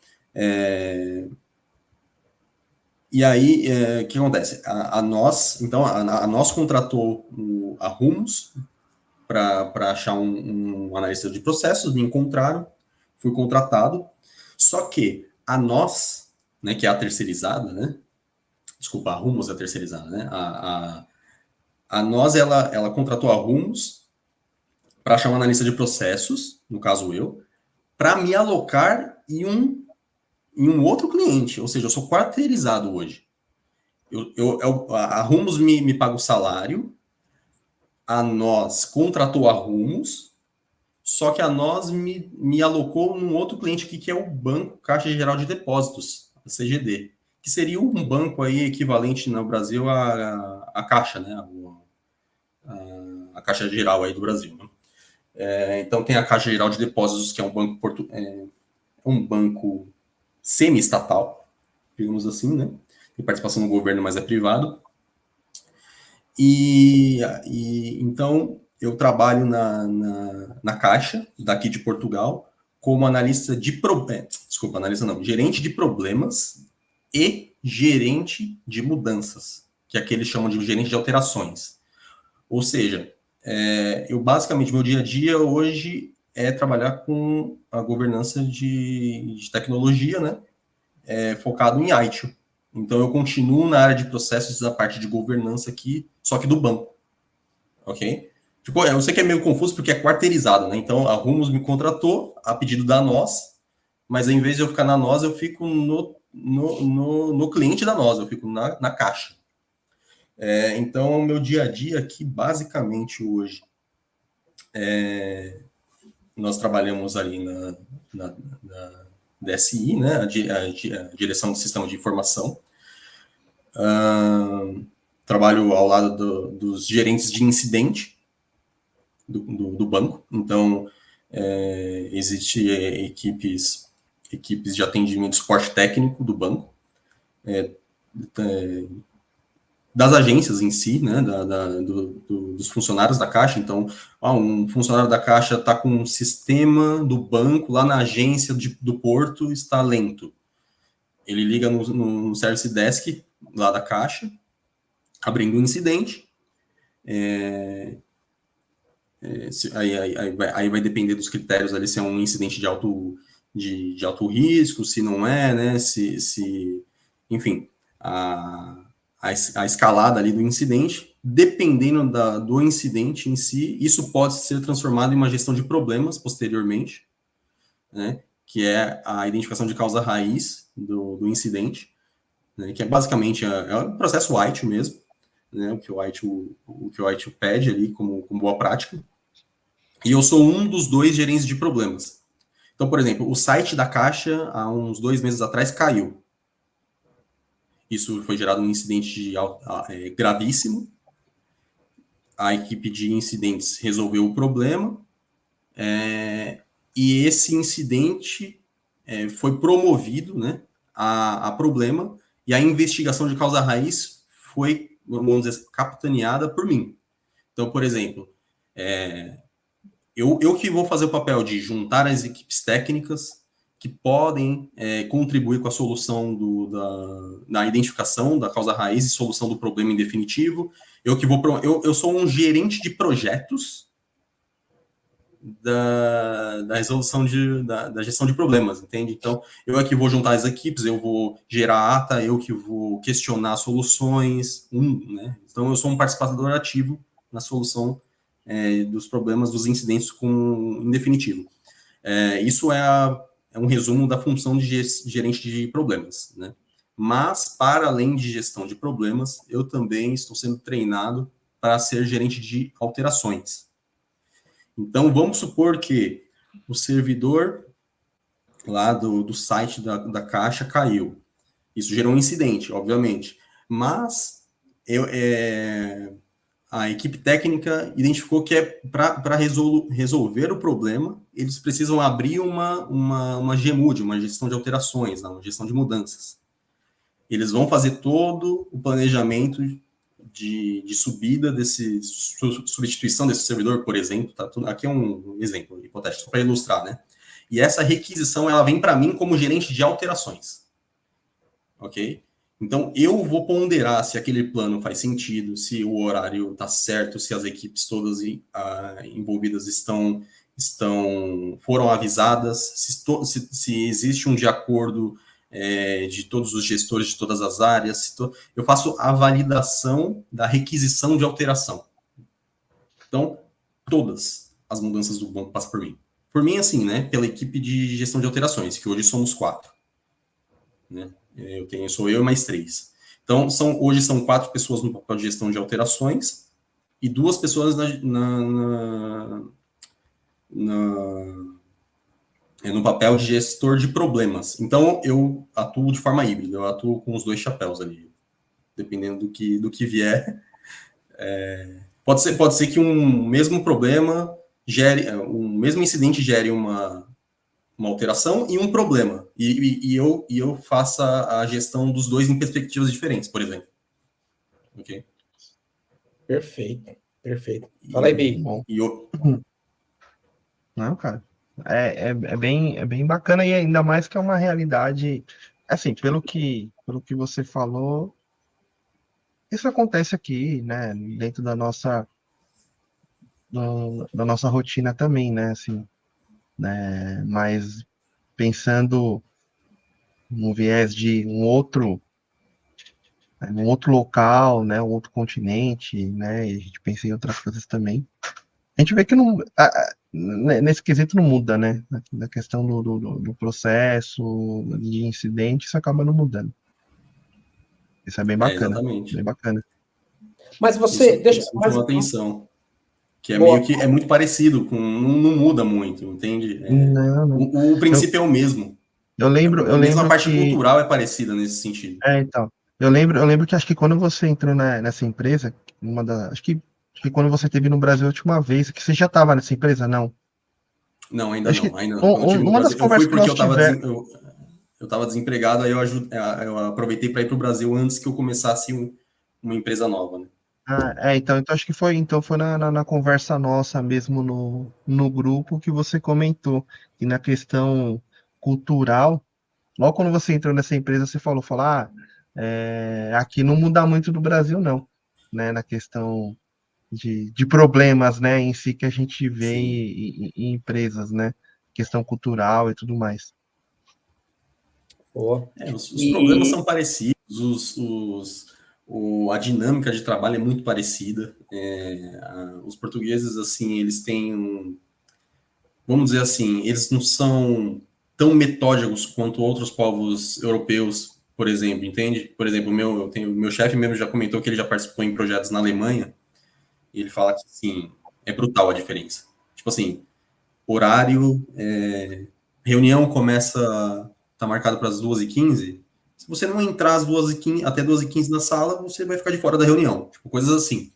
E aí, o que acontece? A Nós, então, a Nós contratou a Rumos para achar um analista de processos, me encontraram, fui contratado, só que a Nós, né, que é a terceirizada, né? Desculpa, a Rumos é a terceirizada, né? A Nós, ela contratou a Rumos para achar um analista de processos, no caso eu, para me alocar em um outro cliente, ou seja, eu sou quarteirizado hoje. A Rumos me paga o salário, a Nós contratou a Rumos, só que a Nós me alocou num outro cliente aqui, que é o Banco Caixa Geral de Depósitos, a CGD, que seria um banco aí equivalente no Brasil à Caixa, né? A Caixa Geral aí do Brasil, né? Então tem a Caixa Geral de Depósitos, que é um banco semi-estatal, digamos assim, né? Tem participação no governo, mas é privado. E então eu trabalho na Caixa, daqui de Portugal, como gerente de problemas e gerente de mudanças, que aqui eles chamam de gerente de alterações. Ou seja, eu basicamente, meu dia a dia hoje é trabalhar com a governança de tecnologia, né? Focado em ITIL. Então, eu continuo na área de processos da parte de governança aqui, só que do banco. Ok? Eu sei que é meio confuso porque é quarteirizado, né? Então, a Rumos me contratou a pedido da Nós, mas em vez de eu ficar na Nós, eu fico no cliente da Nós, eu fico na Caixa. Então, o meu dia a dia aqui, basicamente, hoje, nós trabalhamos ali na DSI, né, a Direção do Sistema de Informação. Trabalho ao lado dos gerentes de incidente do banco. Então, existe equipes de atendimento e suporte técnico do banco, das agências em si, né, dos funcionários da Caixa. Então, um funcionário da Caixa está com um sistema do banco lá na agência do Porto, está lento. Ele liga no Service Desk lá da Caixa, abrindo um incidente. Aí vai depender dos critérios ali, se é um incidente de alto risco, se não é, né? Enfim, a escalada ali do incidente, dependendo do incidente em si, isso pode ser transformado em uma gestão de problemas posteriormente, né? Que é a identificação de causa raiz do incidente, né? Que é basicamente um processo ITIL mesmo, né? O que o ITIL pede ali como boa prática. E eu sou um dos 2 gerentes de problemas. Então, por exemplo, o site da Caixa, há uns 2 meses atrás, caiu. Isso foi gerado um incidente gravíssimo. A equipe de incidentes resolveu o problema. E esse incidente foi promovido, né, a problema. E a investigação de causa raiz foi, vamos dizer, capitaneada por mim. Então, por exemplo, eu que vou fazer o papel de juntar as equipes técnicas que podem contribuir com a solução da identificação da causa raiz e solução do problema em definitivo. Eu sou um gerente de projetos da resolução da gestão de problemas, entende? Então, eu é que vou juntar as equipes, eu vou gerar ata, eu que vou questionar soluções, né? Então, eu sou um participador ativo na solução dos problemas, dos incidentes em definitivo. Isso é um resumo da função de gerente de problemas, né? Mas, para além de gestão de problemas, eu também estou sendo treinado para ser gerente de alterações. Então, vamos supor que o servidor lá do site da Caixa caiu. Isso gerou um incidente, obviamente. Mas a equipe técnica identificou que para resolver o problema, eles precisam abrir uma GMUD, uma gestão de alterações, uma gestão de mudanças. Eles vão fazer todo o planejamento de subida substituição desse servidor, por exemplo, tá? Aqui é um exemplo hipotético, para ilustrar, né? E essa requisição, ela vem para mim como gerente de alterações, ok? Então, eu vou ponderar se aquele plano faz sentido, se o horário está certo, se as equipes todas envolvidas foram avisadas, se existe um de acordo de todos os gestores de todas as áreas. Eu faço a validação da requisição de alteração. Então, todas as mudanças do banco passam por mim. Por mim, assim, né? Pela equipe de gestão de alterações, que hoje somos 4. Né? Sou eu e mais 3. Então, hoje são 4 pessoas no papel de gestão de alterações e 2 pessoas no papel de gestor de problemas. Então, eu atuo de forma híbrida, eu atuo com os 2 chapéus ali, dependendo do que vier. Pode ser que um mesmo problema um mesmo incidente gere uma alteração e um problema, e eu faça a gestão dos 2 em perspectivas diferentes, por exemplo. Ok? Perfeito. Fala aí, Bi. Não, cara. É bem bacana, e ainda mais que é uma realidade, assim, pelo que você falou, isso acontece aqui, né, dentro da nossa rotina também, né, assim, né, mas pensando no viés de um outro local, né, um outro continente, né, e a gente pensa em outras coisas também. A gente vê que não, nesse quesito não muda, né? Na questão do processo, de incidente, isso acaba não mudando. Isso é bem bacana. Exatamente. Bem bacana. Mas você. Isso chama atenção. Que é muito parecido, não muda muito, entende? Não. O princípio é o mesmo. Eu lembro Mesmo a parte que... cultural é parecida nesse sentido. Então. Eu lembro que acho que quando você entrou nessa empresa, acho que quando você esteve no Brasil a última vez, que você já estava nessa empresa, não? Não, ainda Acho não. Ainda não. que uma das conversas que nós tivemos... Eu estava desempregado, aí eu aproveitei para ir para o Brasil antes que eu começasse uma empresa nova, né? Então acho que foi na conversa nossa mesmo no grupo que você comentou que na questão cultural, logo quando você entrou nessa empresa, você falou, aqui não muda muito do Brasil, não, né? Na questão de problemas, né, em si que a gente vê em empresas, né? Questão cultural e tudo mais. Os problemas são parecidos, a dinâmica de trabalho é muito parecida. Os portugueses, assim, eles têm vamos dizer assim, eles não são tão metódicos quanto outros povos europeus, por exemplo, entende? Por exemplo, meu chefe mesmo já comentou que ele já participou em projetos na Alemanha, e ele fala que, assim, é brutal a diferença. Tipo assim, horário, reunião tá marcado para as 2h15, se você não entrar até 2h15 na sala, você vai ficar de fora da reunião, tipo, coisas assim.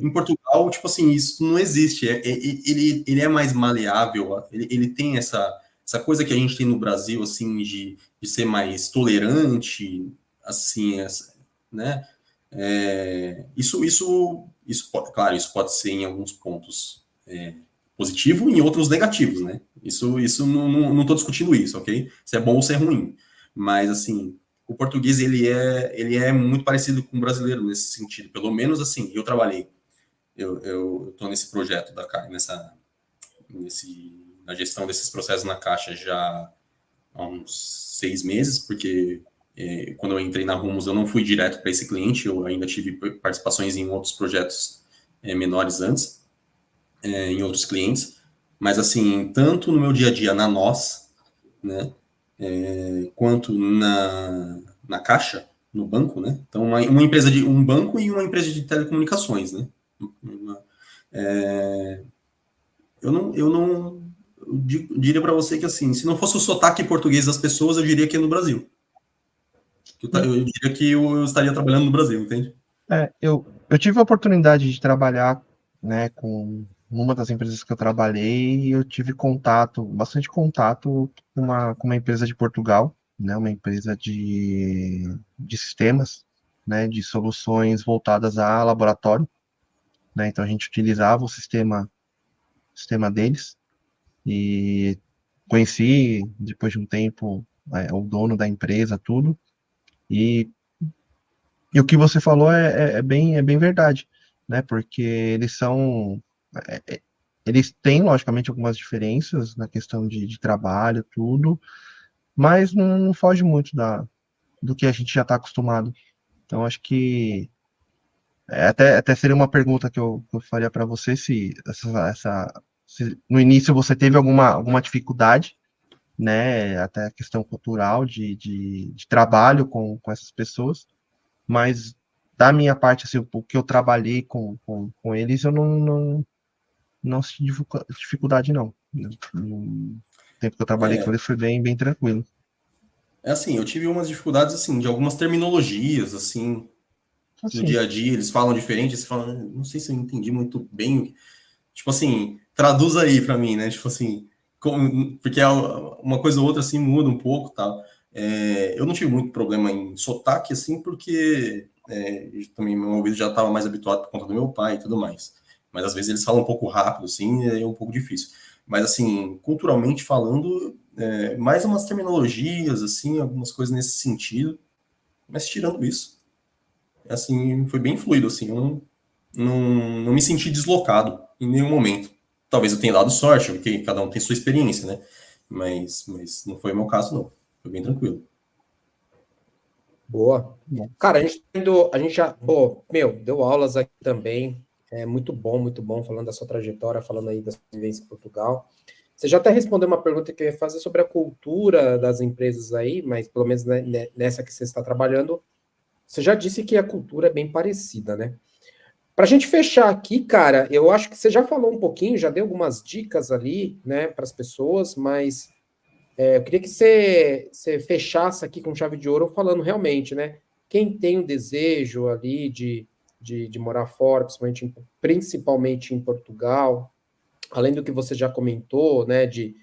Em Portugal, tipo assim, isso não existe. Ele é mais maleável, ele tem essa coisa que a gente tem no Brasil, assim, de ser mais tolerante, assim, né? Claro, isso pode ser em alguns pontos positivo e em outros negativos, né? Isso não estou discutindo isso, ok? Se é bom ou se é ruim. Mas, assim, o português, ele é muito parecido com o brasileiro nesse sentido. Pelo menos, assim, eu trabalhei. Eu tô nesse projeto na gestão desses processos na Caixa já há uns 6 meses, porque quando eu entrei na Rumos eu não fui direto para esse cliente, eu ainda tive participações em outros projetos menores antes, em outros clientes, mas assim, tanto no meu dia a dia na Nós, né, quanto na Caixa, no banco, né, então uma empresa um banco e uma empresa de telecomunicações, né, eu diria para você que assim, se não fosse o sotaque português das pessoas, eu diria que é no Brasil. Eu diria que eu estaria trabalhando no Brasil, entende? Eu tive a oportunidade de trabalhar, né, com uma das empresas que eu trabalhei, e eu tive bastante contato com uma empresa de Portugal, né, uma empresa de sistemas, né, de soluções voltadas a laboratório, né, então a gente utilizava o sistema deles, e conheci, depois de um tempo, o dono da empresa, tudo, e o que você falou é bem verdade, né? Porque é- é- eles têm, logicamente, algumas diferenças na questão de trabalho, tudo, mas não foge muito do que a gente já está acostumado. Então, acho que até seria uma pergunta que eu faria para você, se no início você teve alguma dificuldade, né? Até a questão cultural de trabalho com essas pessoas, mas da minha parte, assim, o que eu trabalhei com eles, eu não senti dificuldade, não. No tempo que eu trabalhei com eles foi bem tranquilo. Assim, eu tive umas dificuldades, assim, de algumas terminologias, assim, no Assim, dia a dia, eles falam diferente, eles falam, não sei se eu entendi muito bem, tipo assim, traduz aí para mim, né, tipo assim, porque uma coisa ou outra, assim, muda um pouco, tal. Eu não tive muito problema em sotaque, assim, porque também meu ouvido já estava mais habituado por conta do meu pai e tudo mais, mas às vezes eles falam um pouco rápido, assim, e é um pouco difícil. Mas, assim, culturalmente falando, mais umas terminologias, assim, algumas coisas nesse sentido, mas tirando isso, assim, foi bem fluido, assim, eu não me senti deslocado em nenhum momento. Talvez eu tenha dado sorte, porque cada um tem sua experiência, né? Mas não foi o meu caso, não. Foi bem tranquilo. Boa. bom, Cara, a gente já, pô, meu, deu aulas aqui também. É muito bom falando da sua trajetória, falando aí da sua vivência em Portugal. Você já até respondeu uma pergunta que eu ia fazer sobre a cultura das empresas aí, mas pelo menos nessa que você está trabalhando, você já disse que a cultura é bem parecida, né? Para a gente fechar aqui, cara, eu acho que você já falou um pouquinho, já deu algumas dicas ali, né, para as pessoas, mas eu queria que você fechasse aqui com chave de ouro falando realmente, né? Quem tem o desejo ali de morar fora, principalmente em Portugal, além do que você já comentou, né? De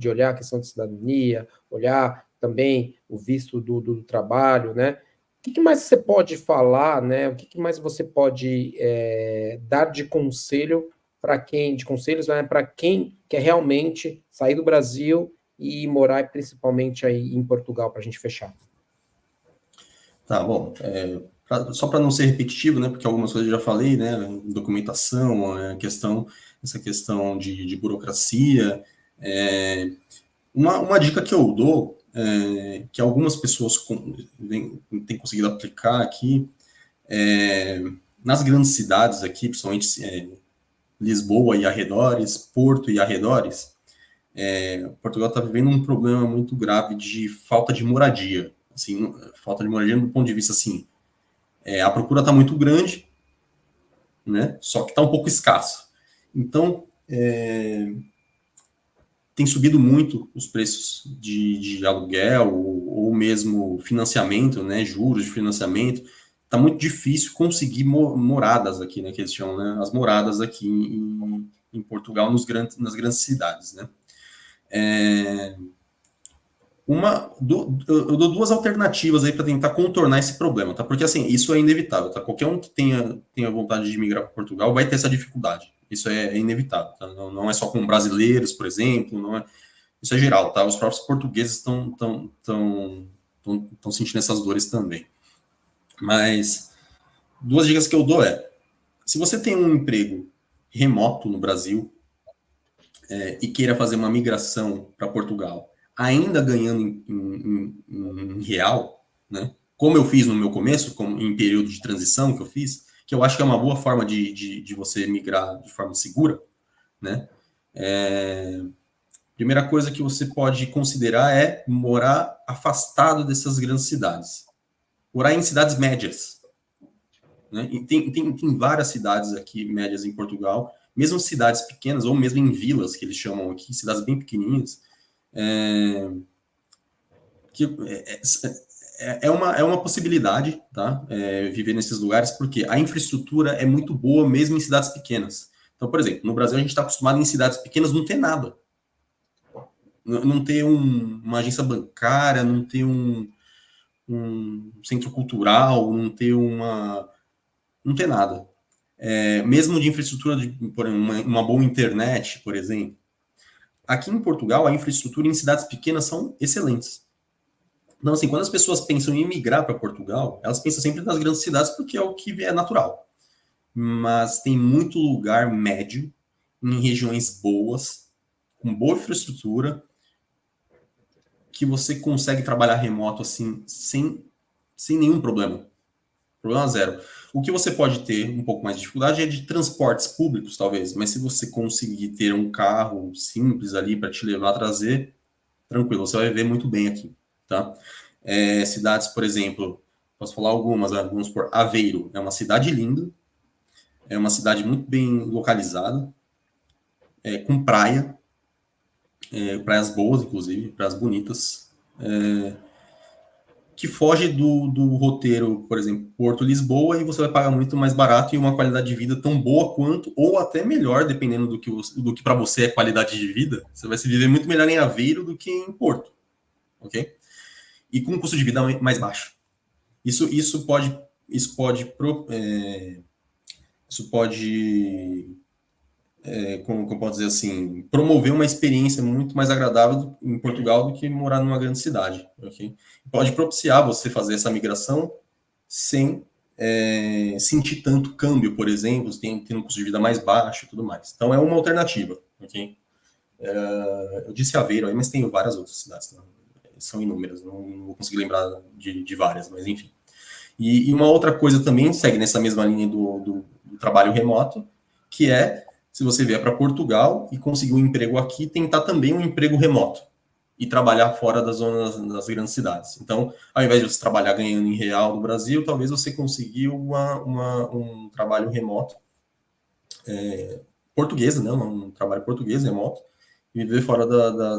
olhar a questão de cidadania, olhar também o visto do trabalho, né? O que mais você pode falar, né? O que mais você pode dar de conselho para quem, de conselhos, né, para quem quer realmente sair do Brasil e morar principalmente aí em Portugal, para a gente fechar. Tá, bom. Só para não ser repetitivo, né? Porque algumas coisas eu já falei, né? Documentação, essa questão de burocracia. Uma dica que eu dou, que algumas pessoas têm conseguido aplicar aqui, nas grandes cidades aqui, principalmente Lisboa e arredores, Porto e arredores, Portugal está vivendo um problema muito grave de falta de moradia. Assim, falta de moradia do ponto de vista assim, a procura está muito grande, né? Só que está um pouco escassa. Então, tem subido muito os preços de aluguel ou mesmo financiamento, né? Juros de financiamento. Está muito difícil conseguir moradas aqui, né? Que eles chamam, né? As moradas aqui em Portugal, nas grandes cidades, né? Eu dou duas alternativas aí para tentar contornar esse problema, tá? Porque assim, isso é inevitável, tá? Qualquer um que tenha vontade de migrar para Portugal vai ter essa dificuldade. Isso é inevitável, tá? Não é só com brasileiros, por exemplo, isso é geral, tá? Os próprios portugueses estão sentindo essas dores também. Mas duas dicas que eu dou se você tem um emprego remoto no Brasil, e queira fazer uma migração para Portugal, ainda ganhando em real, né? Como eu fiz no meu começo, como em período de transição que eu fiz, que eu acho que é uma boa forma de você migrar de forma segura, né? Primeira coisa que você pode considerar é morar afastado dessas grandes cidades. Morar em cidades médias, né? E tem várias cidades aqui médias em Portugal, mesmo cidades pequenas, ou mesmo em vilas, que eles chamam aqui, cidades bem pequenininhas, que é uma possibilidade, tá? Viver nesses lugares, porque a infraestrutura é muito boa, mesmo em cidades pequenas. Então, por exemplo, no Brasil a gente está acostumado em cidades pequenas não ter nada. Não ter uma agência bancária, não ter um centro cultural, não ter nada. Mesmo de infraestrutura, por uma boa internet, por exemplo. Aqui em Portugal, a infraestrutura em cidades pequenas são excelentes. Então, assim, quando as pessoas pensam em migrar para Portugal, elas pensam sempre nas grandes cidades porque é o que é natural. Mas tem muito lugar médio, em regiões boas, com boa infraestrutura, que você consegue trabalhar remoto assim, sem nenhum problema. Problema zero. O que você pode ter um pouco mais de dificuldade é de transportes públicos, talvez, mas se você conseguir ter um carro simples ali para te levar, trazer, tranquilo, você vai viver muito bem aqui, tá? Cidades, por exemplo, posso falar algumas, vamos por Aveiro, é uma cidade linda, é uma cidade muito bem localizada, com praia, praias boas, inclusive, praias bonitas, que foge do roteiro, por exemplo, Porto-Lisboa, e você vai pagar muito mais barato e uma qualidade de vida tão boa quanto, ou até melhor, dependendo do que para você é qualidade de vida. Você vai se viver muito melhor em Aveiro do que em Porto, ok? E com um custo de vida mais baixo. Isso pode como eu posso dizer assim, promover uma experiência muito mais agradável em Portugal do que morar numa grande cidade. Okay? Pode propiciar você fazer essa migração sem sentir tanto câmbio, por exemplo, tendo um custo de vida mais baixo e tudo mais. Então é uma alternativa. Okay? Eu disse Aveiro aí, mas tem várias outras cidades. Né? São inúmeras, não vou conseguir lembrar de várias, mas enfim. E uma outra coisa também segue nessa mesma linha do trabalho remoto, que é, se você vier para Portugal e conseguir um emprego aqui, tentar também um emprego remoto e trabalhar fora das zonas das grandes cidades. Então, ao invés de você trabalhar ganhando em real no Brasil, talvez você consiga um trabalho remoto português, né? Um trabalho português remoto e viver fora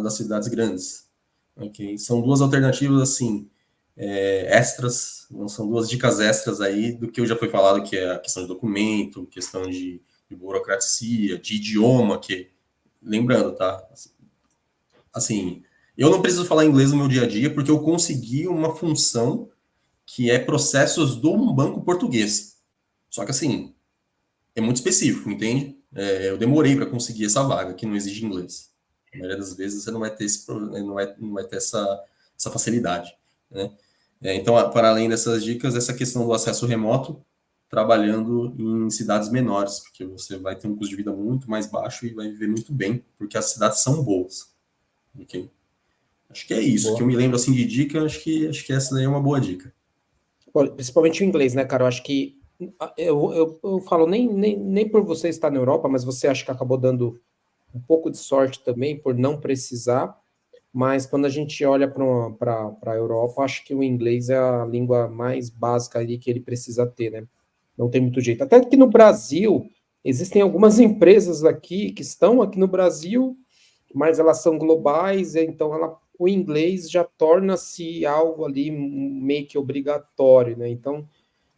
das cidades grandes. Okay? São duas alternativas, assim, extras, são duas dicas extras aí do que já foi falado, que é a questão de documento, questão de burocracia, de idioma, que, lembrando, tá? Assim, eu não preciso falar inglês no meu dia a dia porque eu consegui uma função que é processos de um banco português. Só que, assim, é muito específico, entende? Eu demorei para conseguir essa vaga, que não exige inglês. A maioria das vezes você não vai ter, não vai ter essa facilidade, né? Então, para além dessas dicas, essa questão do acesso remoto, trabalhando em cidades menores, porque você vai ter um custo de vida muito mais baixo e vai viver muito bem, porque as cidades são boas. Okay? Acho que é isso. Boa. Que eu me lembro assim de dica, acho que essa daí é uma boa dica. Principalmente o inglês, né, cara? Eu acho que eu falo nem por você estar na Europa, mas você acha que acabou dando um pouco de sorte também por não precisar. Mas quando a gente olha para a Europa, acho que o inglês é a língua mais básica ali que ele precisa ter, né? Não tem muito jeito. Até que no Brasil, existem algumas empresas aqui que estão aqui no Brasil, mas elas são globais, então o inglês já torna-se algo ali meio que obrigatório, né? Então,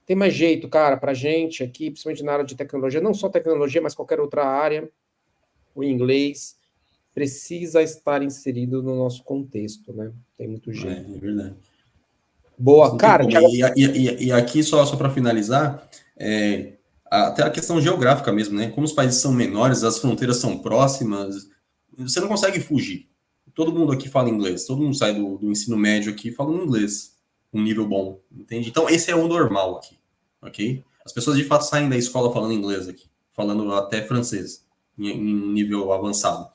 tem mais jeito, cara, para gente aqui, principalmente na área de tecnologia, não só tecnologia, mas qualquer outra área, o inglês precisa estar inserido no nosso contexto, né? Tem muito jeito. É verdade. Boa, cara. E aqui, só para finalizar, até a questão geográfica mesmo, né? Como os países são menores, as fronteiras são próximas, você não consegue fugir. Todo mundo aqui fala inglês, todo mundo sai do ensino médio aqui falando inglês, um nível bom, entende? Então, esse é o normal aqui, ok? As pessoas de fato saem da escola falando inglês aqui, falando até francês, em nível avançado.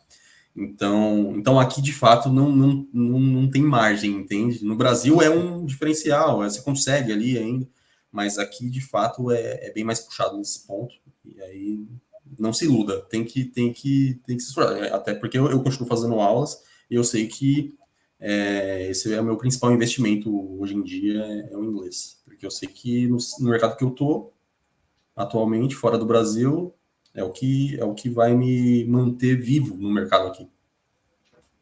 Então aqui, de fato, não tem margem, entende? No Brasil é um diferencial, você consegue ali ainda, mas aqui, de fato, é bem mais puxado nesse ponto. E aí, não se iluda, tem que se esforçar. Até porque eu continuo fazendo aulas e eu sei que esse é o meu principal investimento hoje em dia, é o inglês. Porque eu sei que no mercado que eu tô atualmente, fora do Brasil, é o que vai me manter vivo no mercado aqui.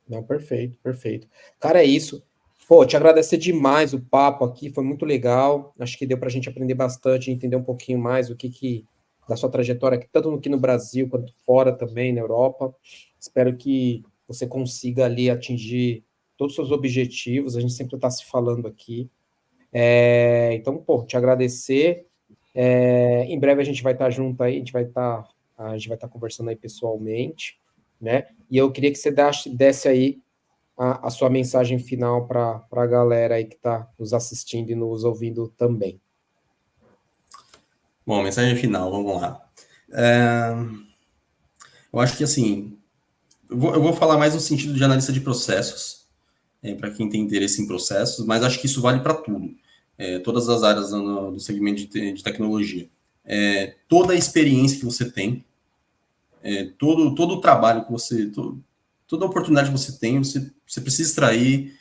Não, perfeito, perfeito. Cara, é isso. Pô, te agradecer demais o papo aqui, foi muito legal. Acho que deu para a gente aprender bastante, entender um pouquinho mais o que da sua trajetória, tanto aqui no Brasil quanto fora também, na Europa. Espero que você consiga ali atingir todos os seus objetivos. A gente sempre está se falando aqui. Então, pô, te agradecer. Em breve a gente vai estar junto aí, a gente vai estar conversando aí pessoalmente, né? E eu queria que você desse aí a sua mensagem final para a galera aí que está nos assistindo e nos ouvindo também. Bom, mensagem final, vamos lá. Eu acho que, assim, eu vou falar mais no sentido de analista de processos, para quem tem interesse em processos, mas acho que isso vale para tudo, todas as áreas do segmento de tecnologia. Toda a experiência que você tem, todo o trabalho que você, toda a oportunidade que você tem, você precisa extrair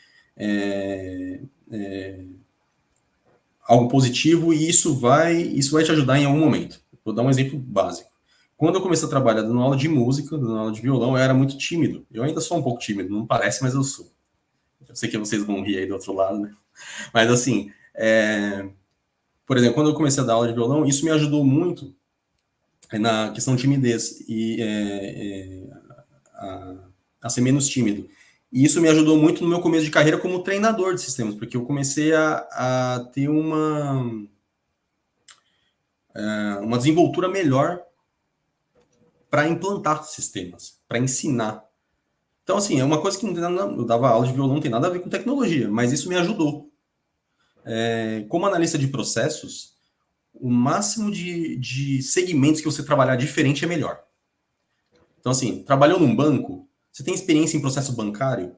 algo positivo e isso vai te ajudar em algum momento. Vou dar um exemplo básico. Quando eu comecei a trabalhar dando aula de música, dando aula de violão, eu era muito tímido. Eu ainda sou um pouco tímido, não parece, mas eu sou. Eu sei que vocês vão rir aí do outro lado, né? Mas assim, por exemplo, quando eu comecei a dar aula de violão, isso me ajudou muito na questão de timidez e a ser menos tímido. E isso me ajudou muito no meu começo de carreira como treinador de sistemas, porque eu comecei a ter uma desenvoltura melhor para implantar sistemas, para ensinar. Então, assim, é uma coisa que não tem nada, eu dava aula de violão, não tem nada a ver com tecnologia, mas isso me ajudou. Como analista de processos, o máximo de segmentos que você trabalhar diferente é melhor. Então, assim, trabalhou num banco, você tem experiência em processo bancário,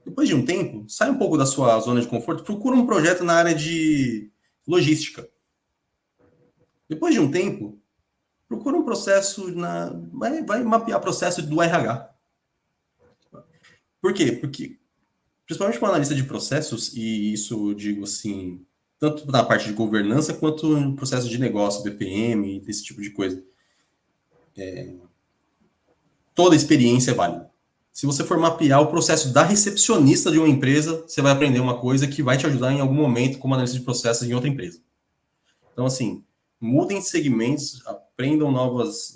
depois de um tempo, sai um pouco da sua zona de conforto, procura um projeto na área de logística. Depois de um tempo, procura um processo vai mapear processo do RH. Por quê? Porque, principalmente para analista de processos, e isso eu digo assim, tanto na parte de governança quanto no processo de negócio, BPM, desse tipo de coisa. Toda experiência é válida. Se você for mapear o processo da recepcionista de uma empresa, você vai aprender uma coisa que vai te ajudar em algum momento como analista de processos em outra empresa. Então, assim, mudem de segmentos, aprendam novas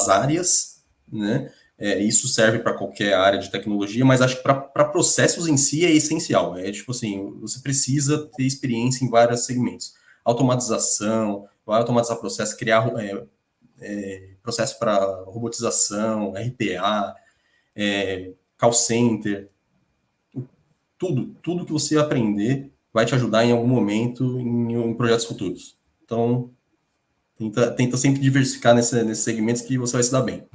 áreas, né? Isso serve para qualquer área de tecnologia, mas acho que para processos em si é essencial. Tipo assim, você precisa ter experiência em vários segmentos. Automatização, vai automatizar processo, criar processo para robotização, RPA, call center, tudo que você aprender vai te ajudar em algum momento em projetos futuros. Então, tenta sempre diversificar nesses segmentos que você vai se dar bem.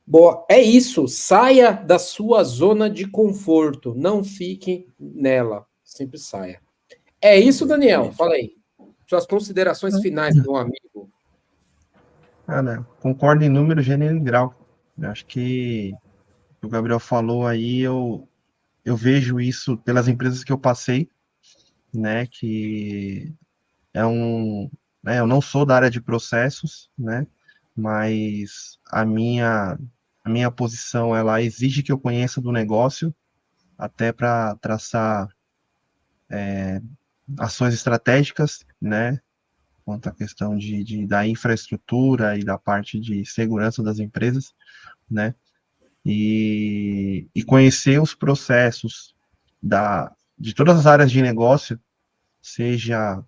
Boa, é isso. Saia da sua zona de conforto. Não fique nela. Sempre saia. É isso, Daniel. Fala aí. Suas considerações finais, meu amigo. Cara, concordo em número, gênero e grau. Eu acho que o que o Gabriel falou aí, eu vejo isso pelas empresas que eu passei, né? Que é né, eu não sou da área de processos, né? Mas a minha posição, ela exige que eu conheça do negócio, até para traçar ações estratégicas, né? Quanto à questão da infraestrutura e da parte de segurança das empresas, né? E conhecer os processos de todas as áreas de negócio, seja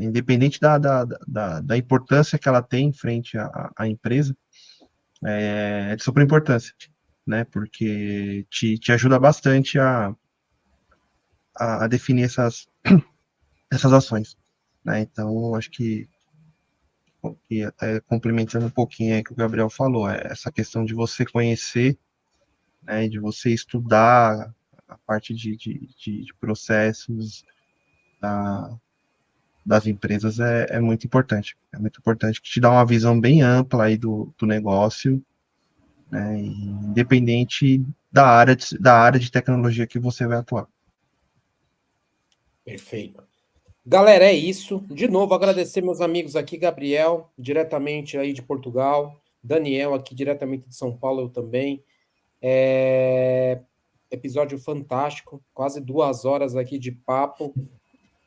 independente da importância que ela tem em frente à empresa, é de super importância, né? Porque te ajuda bastante a definir essas ações, né? Então, acho que que complementando um pouquinho aí que o Gabriel falou, essa questão de você conhecer, né, de você estudar a parte de processos das empresas é muito importante. É muito importante que te dá uma visão bem ampla aí do negócio, né, independente da área de tecnologia que você vai atuar. Perfeito. Galera, é isso. De novo, agradecer meus amigos aqui, Gabriel, diretamente aí de Portugal, Daniel, aqui diretamente de São Paulo, eu também. Episódio fantástico, quase 2 horas aqui de papo.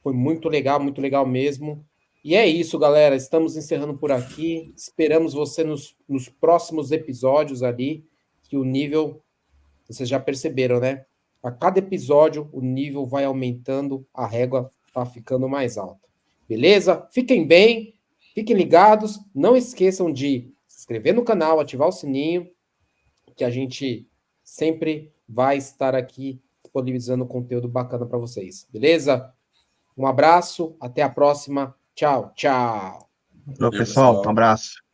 Foi muito legal mesmo. E é isso, galera. Estamos encerrando por aqui. Esperamos você nos próximos episódios ali, que o nível, vocês já perceberam, né? A cada episódio, o nível vai aumentando, a régua tá ficando mais alta. Beleza? Fiquem bem, fiquem ligados. Não esqueçam de se inscrever no canal, ativar o sininho, que a gente sempre vai estar aqui disponibilizando conteúdo bacana para vocês. Beleza? Um abraço, até a próxima. Tchau, tchau. Então, Valeu, pessoal, um pessoal. abraço.